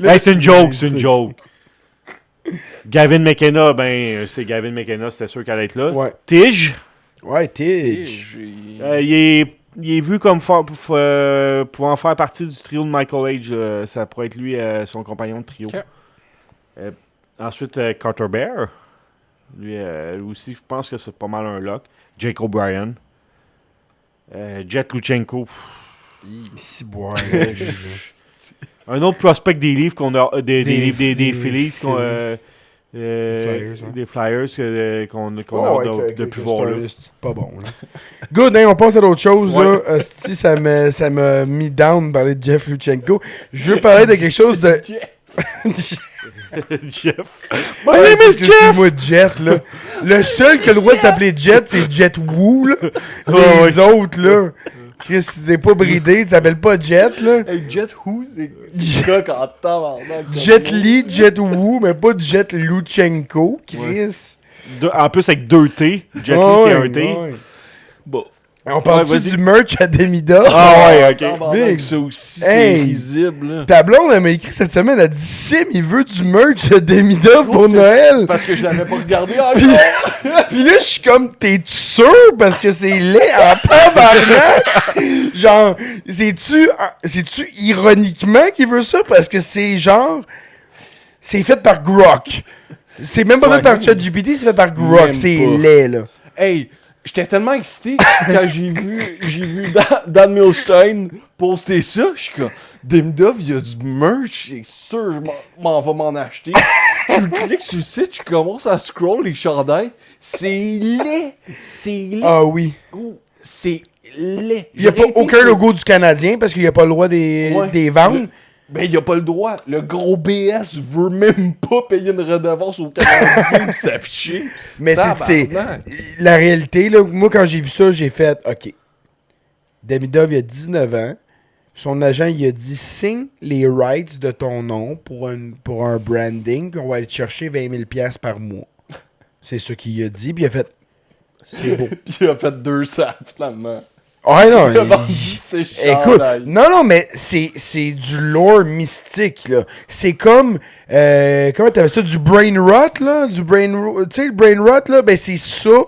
Hey, c'est une joke, c'est une joke. Gavin McKenna, ben, c'est Gavin McKenna, c'était sûr qu'elle allait être là. Ouais. Tige, Ouais, Tige. il est vu comme pouvant faire partie du trio de Michael Age. Ça pourrait être lui, son compagnon de trio. Ok. Ensuite, Carter Bear. Lui aussi, je pense que c'est pas mal un lock. Jake O'Brien. Jet Luchenko. Si, boire. Un autre prospect des livres qu'on a des Des Phillies qu'on Flyers, ouais. des Flyers qu'on a Oh, hâte ok, de ok, plus c'est voir un- là. c'est pas bon, là. Good, hein, on passe à d'autres choses, Ouais. là. Hostie, ça m'a mis down de parler de Jeff Luchenko. Je veux parler de quelque chose de... Jeff. My name is Jeff! Moi, Jet, là. Le seul qui a le droit de s'appeler Jet, c'est Jet Woo, là. Les autres, là. Chris, t'es pas bridé, tu t'appelles pas Jet, là. Hey, Jet Who, c'est coq en tabarnak. Jet Li, Jet Woo, mais pas Jet Luchenko, Chris. En plus avec 2 T. Jet Li, c'est un T. Ouais. Bon. On parle-tu Ouais, vas-y. du merch à Demida? Ah ouais, ok. Tabarnak, Big. ça aussi, Hey. c'est risible, là. Ta blonde, elle m'a écrit cette semaine, elle a dit Sim, il veut du merch de Demida pour Noël. Parce que je l'avais pas regardé encore. Puis là, je suis comme, t'es sûr? Parce que c'est laid en tabarnak. Genre, c'est-tu ironiquement qu'il veut ça? Parce que c'est genre, c'est fait par Grok. C'est même pas Ouais. fait par ChatGPT, c'est fait par Grok. Même C'est pas. laid, là. Hey, j'étais tellement excité quand j'ai vu Dan Milstein poster ça. Je suis comme, Demidov, il y a du merch, c'est sûr, je m'en vais m'en acheter. Je clique sur le site, je commence à scroll les chandails. C'est laid. C'est laid. Ah oui. Gros, c'est laid. Il n'y a pas J'aurais été aucun sur- logo du Canadien parce qu'il n'y a pas le droit des Ouais. ventes. Ben, il a pas le droit. Le gros BS veut même pas payer une redevance au Canadien pis s'afficher. Mais c'est Tabarnak. la réalité, là, moi, quand j'ai vu ça, j'ai fait, OK, Demidov, il a 19 ans. Son agent, il a dit, signe les rights de ton nom pour un branding, puis on va aller te chercher 20 000 $ par mois. C'est ce qu'il a dit, puis il a fait, c'est beau. Pis il a fait 200 finalement. Ah non, Il a vendu ses écoute, chandails. non, mais c'est du lore mystique, là. C'est comme, comment t'appelles ça, du brain rot, là, tu sais, le brain rot, là, ben c'est ça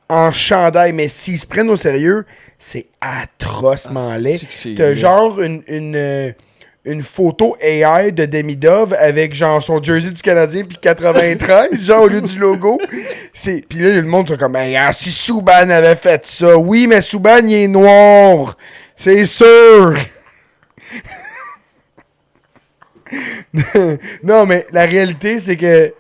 en chandail, mais s'ils se prennent au sérieux, c'est atrocement Ah, laid. c'est que c'est T'as laid. genre une photo AI de Demidov avec genre son jersey du Canadien puis 93 genre au lieu du logo. Puis là le monde sont comme ben, ah, si Subban avait fait ça. Oui, mais Subban il est noir. C'est sûr. Non, mais la réalité c'est que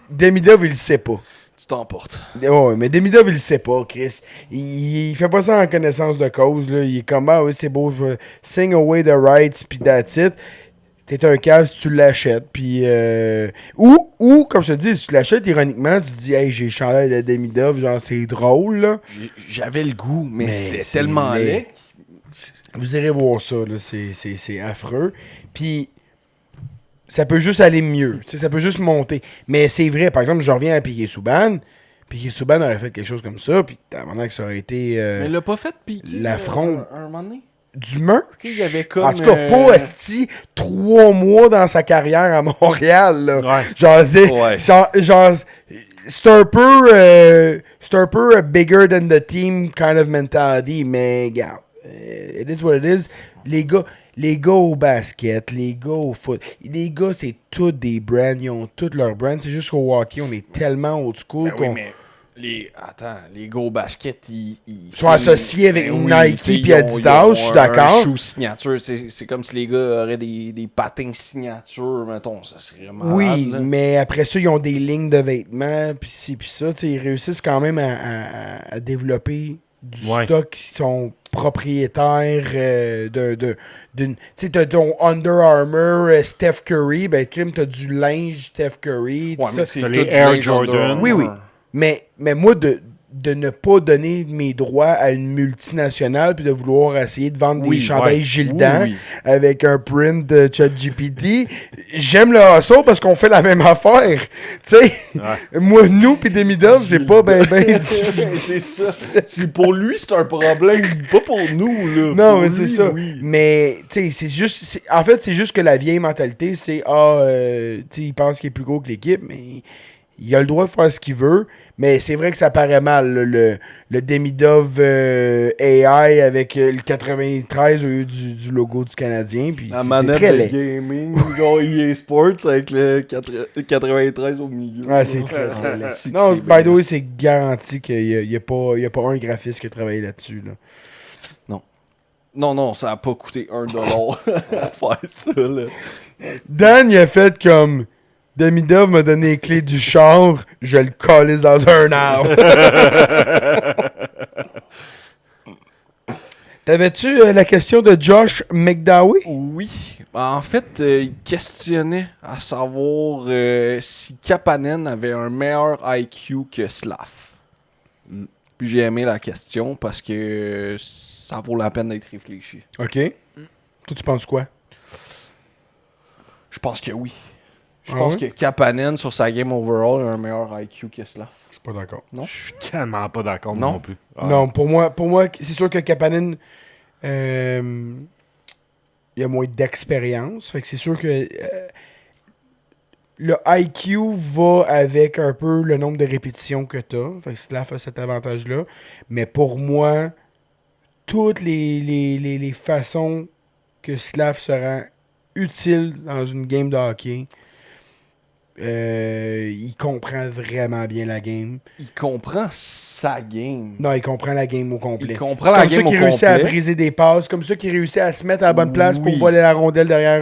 Demidov il le sait pas. Tu t'emportes. Ouais, mais Demidov, il le sait pas, Chris. Il fait pas ça en connaissance de cause, là. Il est comme, ah oui, c'est beau, je vais sing away the rights, pis that's it. T'es un cave si tu l'achètes, pis ou, comme je te dis, si tu l'achètes, ironiquement, tu te dis, hey, j'ai le chandail de Demidov, genre, c'est drôle, là. J'avais le goût, mais, Mais c'était c'est tellement laid. laid. Vous irez voir ça, là. C'est affreux. Puis, ça peut juste aller mieux. Tu sais, ça peut juste monter. Mais c'est vrai, par exemple, je reviens à Piquet Souban. Puis Subban aurait fait quelque chose comme ça, puis avant que ça aurait été Mais il l'a pas fait piquer l'affront un moment donné. du merch. Tu sais, il y avait comme... En tout cas, pas esti 3 mois dans sa carrière à Montréal. Là. Ouais. Genre, Ouais. genre, c'est un peu bigger than the team kind of mentality, mais regarde, it is what it is. Les gars au basket, les gars au foot, les gars, c'est tous des brands, ils ont tous leurs brands. C'est juste qu'au hockey, on est tellement old school Ben oui, qu'on mais les gars au basket, ils sont associés avec Nike tu sais, puis ils ont- Adidas, ils ont je suis d'accord. Un shoe signature, c'est comme si les gars auraient des patins signature, mettons, ça serait vraiment Oui, hard, là. mais après ça, ils ont des lignes de vêtements, puis ci, puis ça. Ils réussissent quand même à développer du stock qui sont propriétaires d'une... Tu sais, t'as ton Under Armour, Steph Curry, ben, crime, t'as du linge Steph Curry, tout Ouais, mais ça. c'est T'as tout les du Air linge Jordan. Under Armour. Oui, oui. Mais moi, de ne pas donner mes droits à une multinationale puis de vouloir essayer de vendre Oui, des chandails ouais. Gildan Oui, avec un print de ChatGPT, j'aime le hustle parce qu'on fait la même affaire. Tu sais, moi, nous puis Demidov, c'est pas ben différent. C'est ça. Pour lui, c'est un problème, pas pour nous, là. Non, Pour mais lui, c'est ça. oui. Mais, tu sais, c'est juste... En fait, c'est juste que la vieille mentalité, c'est, tu sais, il pense qu'il est plus gros que l'équipe, mais il a le droit de faire ce qu'il veut. Mais c'est vrai que ça paraît mal, là, le Demidov AI avec le 93 au lieu du logo du Canadien. Puis La c'est manette très de laid. gaming, genre EA Sports avec le 93 au milieu. Ouais, c'est très laid. C'est Non, que by the way, c'est c'est garanti qu'il n'y a pas un graphiste qui a travaillé là-dessus. Là. Non, ça a pas coûté $1 faire ça, là. Dan, il a fait comme... Demidov m'a donné les clés du char, je le collais dans un arbre. T'avais-tu la question de Josh McDowey? Oui. En fait, il questionnait à savoir si Kapanen avait un meilleur IQ que Slav. Puis j'ai aimé la question parce que ça vaut la peine d'être réfléchi. OK. Toi, tu penses quoi? Je pense que oui. Je Ah pense ouais? que Kapanen, sur sa game overall, a un meilleur IQ que Slav. Je suis pas d'accord. Non? Je suis tellement pas d'accord Non. non plus. Ah. Non, pour moi c'est sûr que Kapanen, il y a moins d'expérience. Fait que c'est sûr que le IQ va avec un peu le nombre de répétitions que tu as. Fait que Slav a cet avantage-là. Mais pour moi, toutes les façons que Slav se rend utile dans une game de hockey, il comprend vraiment bien la game. Il comprend sa game. Non, il comprend la game au complet. Il comprend la game C'est comme ça au qu'il réussit à complet. briser des passes, comme ça qu'il réussit à se mettre à la bonne place Oui. pour voler la rondelle derrière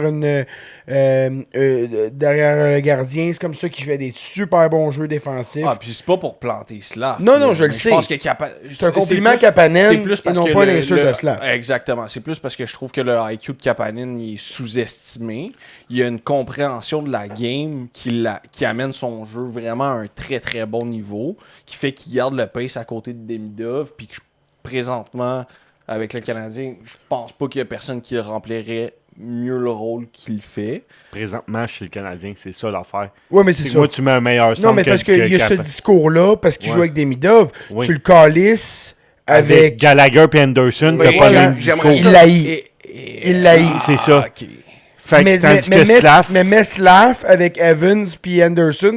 derrière un gardien. C'est comme ça qu'il fait des super bons jeux défensifs. Ah, puis c'est pas pour planter Slav. Non, non, là. je le Mais sais. pense que C'est un compliment à plus- Kapanen c'est plus parce et non que pas l'insulte de Slav. Exactement. C'est plus parce que je trouve que le IQ de Kapanen il est sous-estimé. Il y a une compréhension de la game qui amène son jeu vraiment à un très très bon niveau, qui fait qu'il garde le pace à côté de Demidov, puis que présentement, avec le Canadien, je pense pas qu'il y a personne qui remplirait mieux le rôle qu'il fait. Présentement, chez le Canadien, c'est ça l'affaire. Ouais, mais c'est C'est que ça. moi, tu mets un meilleur centre Non, mais parce qu'il y a ce Kapanen. discours-là, parce qu'il Ouais. joue avec Demidov, Oui. tu le calisses Avec avec... Gallagher et Anderson, t'as Oui, pas voilà. le même discours. Il l'haït. Il l'haït. C'est ça. Ok. Fait que tandis que mets Slav, mets Slav avec Evans puis Anderson,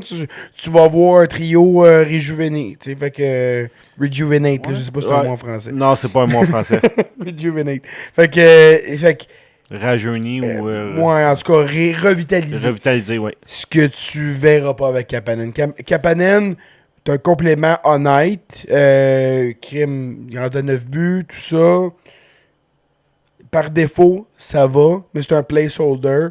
tu vas voir un trio rejuvené. Tu sais, fait que... rejuvenate, là, je sais pas si c'est un Ouais. mot en français. non, c'est pas un mot en français. Rejuvenate. Fait que Rajeuni ou moi, en tout cas, revitaliser. revitalisé, oui. Ce que tu verras pas avec Kapanen. Kapanen, t'as un complément honnête. Crime, il rentre à 9 buts, tout ça. Par défaut, ça va, mais c'est un placeholder.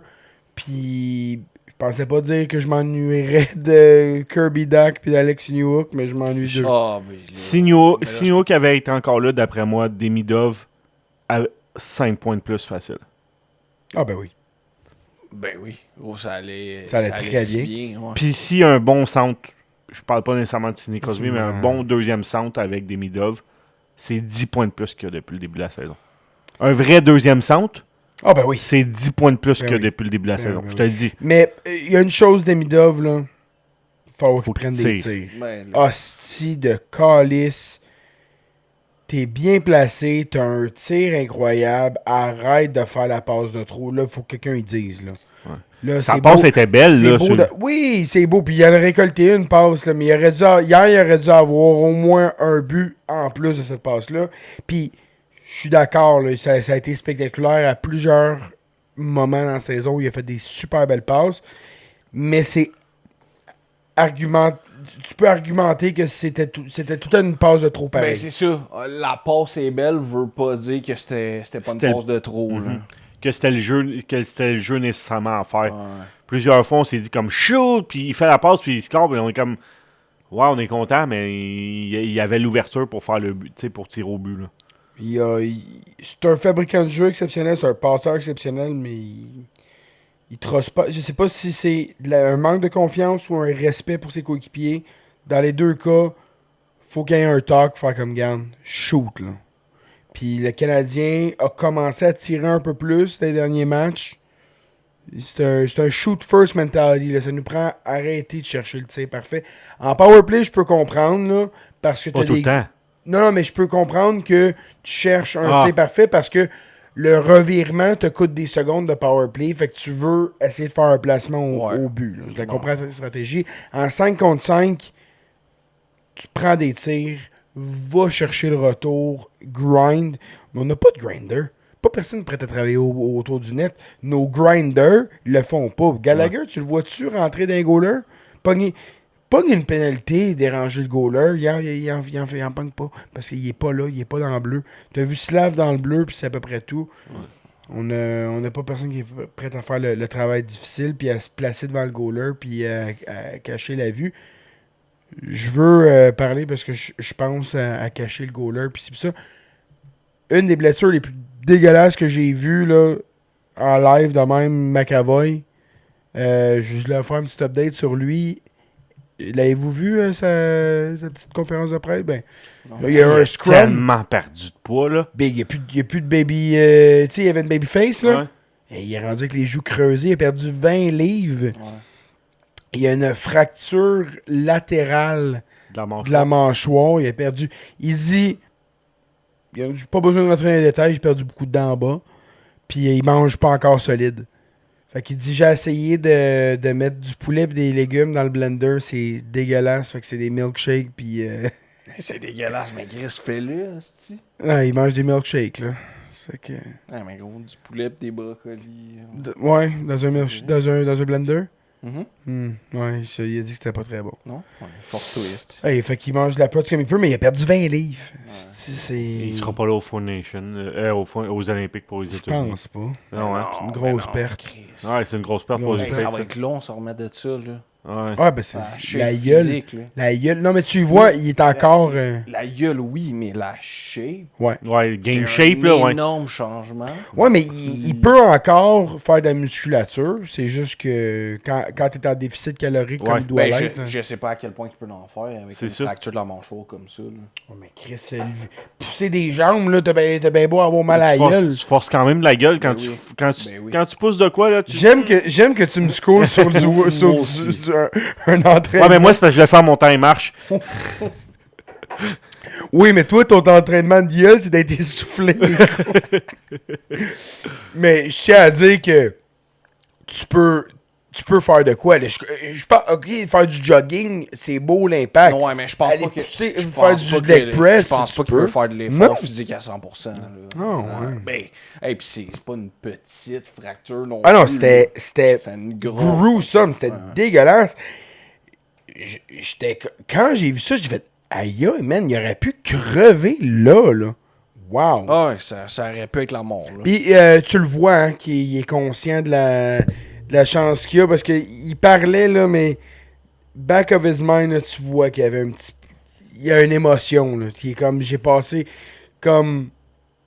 Puis, je pensais pas dire que je m'ennuierais de Kirby Duck puis d'Alex Newhook, mais je m'ennuie d'eux. Ah, mais là- Signo mais là, qui avait été encore là, d'après moi, Demidov, à 5 points de plus facile. Ah ben oui. Ben oui. Oh, ça allait très si bien. ouais. Puis si un bon centre, je parle pas nécessairement de Sidney Crosby, mais un Ouais. bon deuxième centre avec Demidov, c'est 10 points de plus que depuis le début de la saison. Un vrai deuxième centre, Ah ben oui. c'est 10 points de plus Ben que oui. depuis le début de la Ben saison. oui, Je te le dis. Mais il y a une chose d'Emidov, là. faut qu'ils qu'il prennent des tire. tirs. Ben, là, Hostie de calice. T'es bien placé, t'as un tir incroyable. Arrête de faire la passe de trop. Là, faut que quelqu'un y dise. Là. Ouais. Là, Sa c'est passe beau. était belle, C'est là. beau sur de- Oui, c'est beau. Puis il en a récolté une passe. Là, mais hier, il aurait dû avoir au moins un but en plus de cette passe-là. Puis, je suis d'accord. Là, ça a été spectaculaire à plusieurs moments dans la saison où il a fait des super belles passes. Mais c'est tu peux argumenter que c'était tout une passe de trop pareil. ben c'est ça. La passe est belle veut pas dire que c'était pas une C'était- passe de trop. Là. que c'était le jeu nécessairement à faire. Ouais. Plusieurs fois, on s'est dit comme shoot, puis il fait la passe, puis il score, puis on est comme ouais, on est content, mais il y avait l'ouverture pour faire le but, tu sais, pour tirer au but là. C'est un fabricant de jeu exceptionnel, c'est un passeur exceptionnel, mais il trosse pas. Je sais pas si c'est un manque de confiance ou un respect pour ses coéquipiers. Dans les deux cas, faut qu'il y ait un talk, faire comme garde. Shoot, là. Puis le Canadien a commencé à tirer un peu plus dans les derniers matchs. C'est un shoot first mentality. Là. Ça nous prend à arrêter de chercher le tir parfait. En powerplay, je peux comprendre, là, parce que Pas t'as tout le temps. Non, mais je peux comprendre que tu cherches un Ah. tir parfait parce que le revirement te coûte des secondes de powerplay. Fait que tu veux essayer de faire un placement au but. Là. Je la comprends, cette stratégie. En 5 contre 5, tu prends des tirs, va chercher le retour, grind. Mais on n'a pas de grinder. Pas personne prêt à travailler autour du net. Nos grinders le font pas. Gallagher, tu le vois-tu rentrer dans les goalers? Pogne une pénalité, déranger le goaler. Il en pogne pas. Parce qu'il est pas là, il est pas dans le bleu. Tu as vu Slav dans le bleu, puis c'est à peu près tout. On n'a pas personne qui est prêt à faire le travail difficile, puis à se placer devant le goaler, puis à cacher la vue. Je veux parler parce que je pense à cacher le goaler, puis c'est ça. Une des blessures les plus dégueulasses que j'ai vues là, en live de même, McAvoy. Je vais faire un petit update sur lui. L'avez-vous vu, sa petite conférence de presse? Ben, il y a un scrum. Tellement perdu de poids, là. Big, il n'y a plus de baby. Tu sais, il y avait une baby face, là. Ouais. Et il est rendu avec les joues creusées. Il a perdu 20 livres. Ouais. Il y a une fracture latérale De la manche. de la mâchoire. Il a perdu. Il dit. J'ai pas besoin de rentrer dans les détails. J'ai perdu beaucoup de dents en bas. Puis il mange pas encore solide. Fait qu'il dit j'ai essayé de mettre du poulet et des légumes dans le blender. C'est dégueulasse. Fait que c'est des milkshakes. Puis. C'est dégueulasse, mais Chris, fais-le, hostie. Ah, il mange des milkshakes, là. Fait que. Ah, mais gros, du poulet pis des brocolis. Ouais, dans un blender. Mhm. Ouais, il a dit que c'était pas très bon. Non? Ouais, force twist. Hey, fait qu'il mange de la pote comme il peut, mais il a perdu 20 livres. C'est. Il sera pas là au Four Nation, aux Olympiques pour les Je États-Unis. pense pas. Non, hein? C'est une grosse perte. Ouais, c'est une grosse perte pour les Ouais, Ça va États-Unis. être long, ça remet de ça, là. Ouais. Ouais, ben c'est Ah, la shape gueule. physique, là. La gueule. Non, mais tu vois, il est encore. La gueule, oui, mais la shape. Ouais. Ouais, game c'est shape, là, un ouais. énorme changement. Ouais, mais il peut encore faire de la musculature. C'est juste que quand t'es en déficit calorique comme Ouais. il doit Ben, l'être. hein. je sais pas à quel point il peut en faire avec C'est une ça. fracture de la mâchoire comme ça. Là. Ouais, mais Chris, pousser des jambes, là, t'as bien beau avoir mal à la gueule. Tu forces quand même de la gueule quand, Ben tu, oui. quand, tu, Ben oui. quand tu pousses de quoi, là. Tu... J'aime que tu me scores sur un entraînement. Ouais, mais moi, c'est parce que je vais faire mon temps et marche. Oui, mais toi, ton entraînement de gueule, c'est d'être essoufflé. Mais je tiens à dire que tu peux faire de quoi. Là. Je pense, ok, faire du jogging, c'est beau l'impact. Non, ouais, mais je pense Aller pas que. pousser, je faire pense du pas leg que- press, Je pense si pas tu qu'il peut peux. faire de Non. l'effort physique à 100%. Là. Ah, ouais. Ben, hey, pis c'est pas une petite fracture non Ah non, plus, c'était là. C'est une grosse. gruesome, c'était Ouais. dégueulasse. Quand j'ai vu ça, j'ai fait aïe, man, il aurait pu crever là. Wow. Ah ouais, ça aurait pu être la mort. Là. Puis tu le vois, hein, qu'il est conscient de la chance qu'il a, parce qu'il parlait, là, mais back of his mind, là, tu vois qu'il y avait un petit... Il y a une émotion, là, qui est comme, j'ai passé, comme...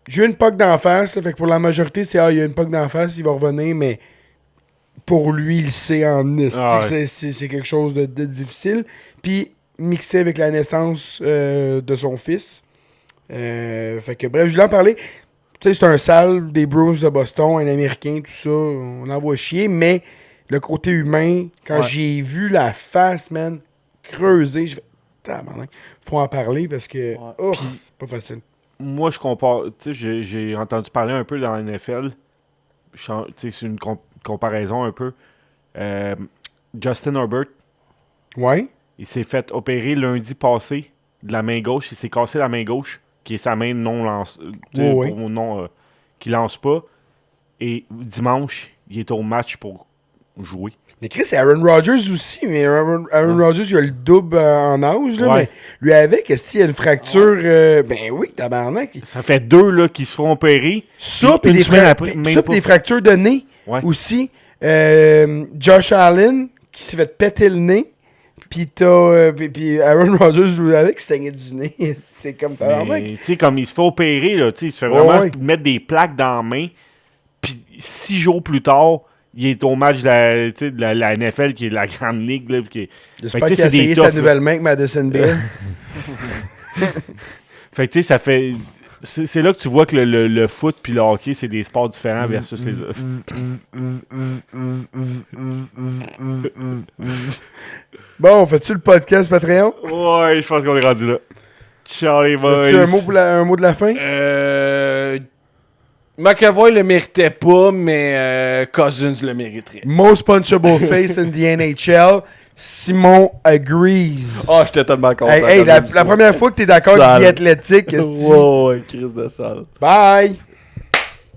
J'ai eu une poque d'en face, là, fait que pour la majorité, c'est, il y a une poque d'en face, il va revenir, mais pour lui, il sait en esti Ah que ouais. c'est quelque chose de difficile. Puis, mixé avec la naissance de son fils. Fait que bref, je voulais en parler. Tu sais, c'est un sale des Bruins de Boston, un Américain, tout ça. On en voit chier, mais le côté humain, quand Ouais. j'ai vu la face, man, creusé. Je fais, tabarnak, faut en parler parce que c'est pas facile. Moi, je compare. Tu sais, j'ai entendu parler un peu dans la NFL. Tu sais, c'est une comparaison un peu. Justin Herbert, Ouais. il s'est fait opérer lundi passé de la main gauche. Il s'est cassé la main gauche, qui est sa main non lance, Oui. qui lance pas. Et dimanche, il est au match pour jouer. Mais Chris, c'est Aaron Rodgers aussi. Mais Aaron Rodgers, il a le double en âge. Là, Ouais. mais lui, avec, s'il y a une fracture, ben oui, tabarnak. Ça fait 2 là, qui se font opérer. Ça, Puis puis une semaine après, même pas. des fractures de nez Ouais. aussi. Josh Allen, qui s'est fait péter le nez. Puis t'as. Puis Aaron Rodgers, lui, avec, qui saignait du nez. C'est comme tabarnak. Mais, tu sais, comme il se fait opérer, là, tu sais, il se fait vraiment Ouais. mettre des plaques dans la main. Puis 6 jours plus tard, il est au match de la NFL, qui est la grande ligue. Là, J'espère fait que, qu'il a c'est des essayé sa toughs, là. nouvelle main avec Madison Beer. Fait que tu sais, ça fait. C'est là que tu vois que le foot puis le hockey, c'est des sports différents versus les autres. Bon, fais-tu le podcast Patreon? Ouais, je pense qu'on est rendu là. Ciao les boys. As-tu un mot de la fin? McAvoy le méritait pas, mais Cousins le mériterait. Most punchable face in the NHL. Simon agrees. Ah, j'étais tellement content. Hey, la première fois que t'es d'accord avec The Athletic. Ouais, crise de salle. Bye!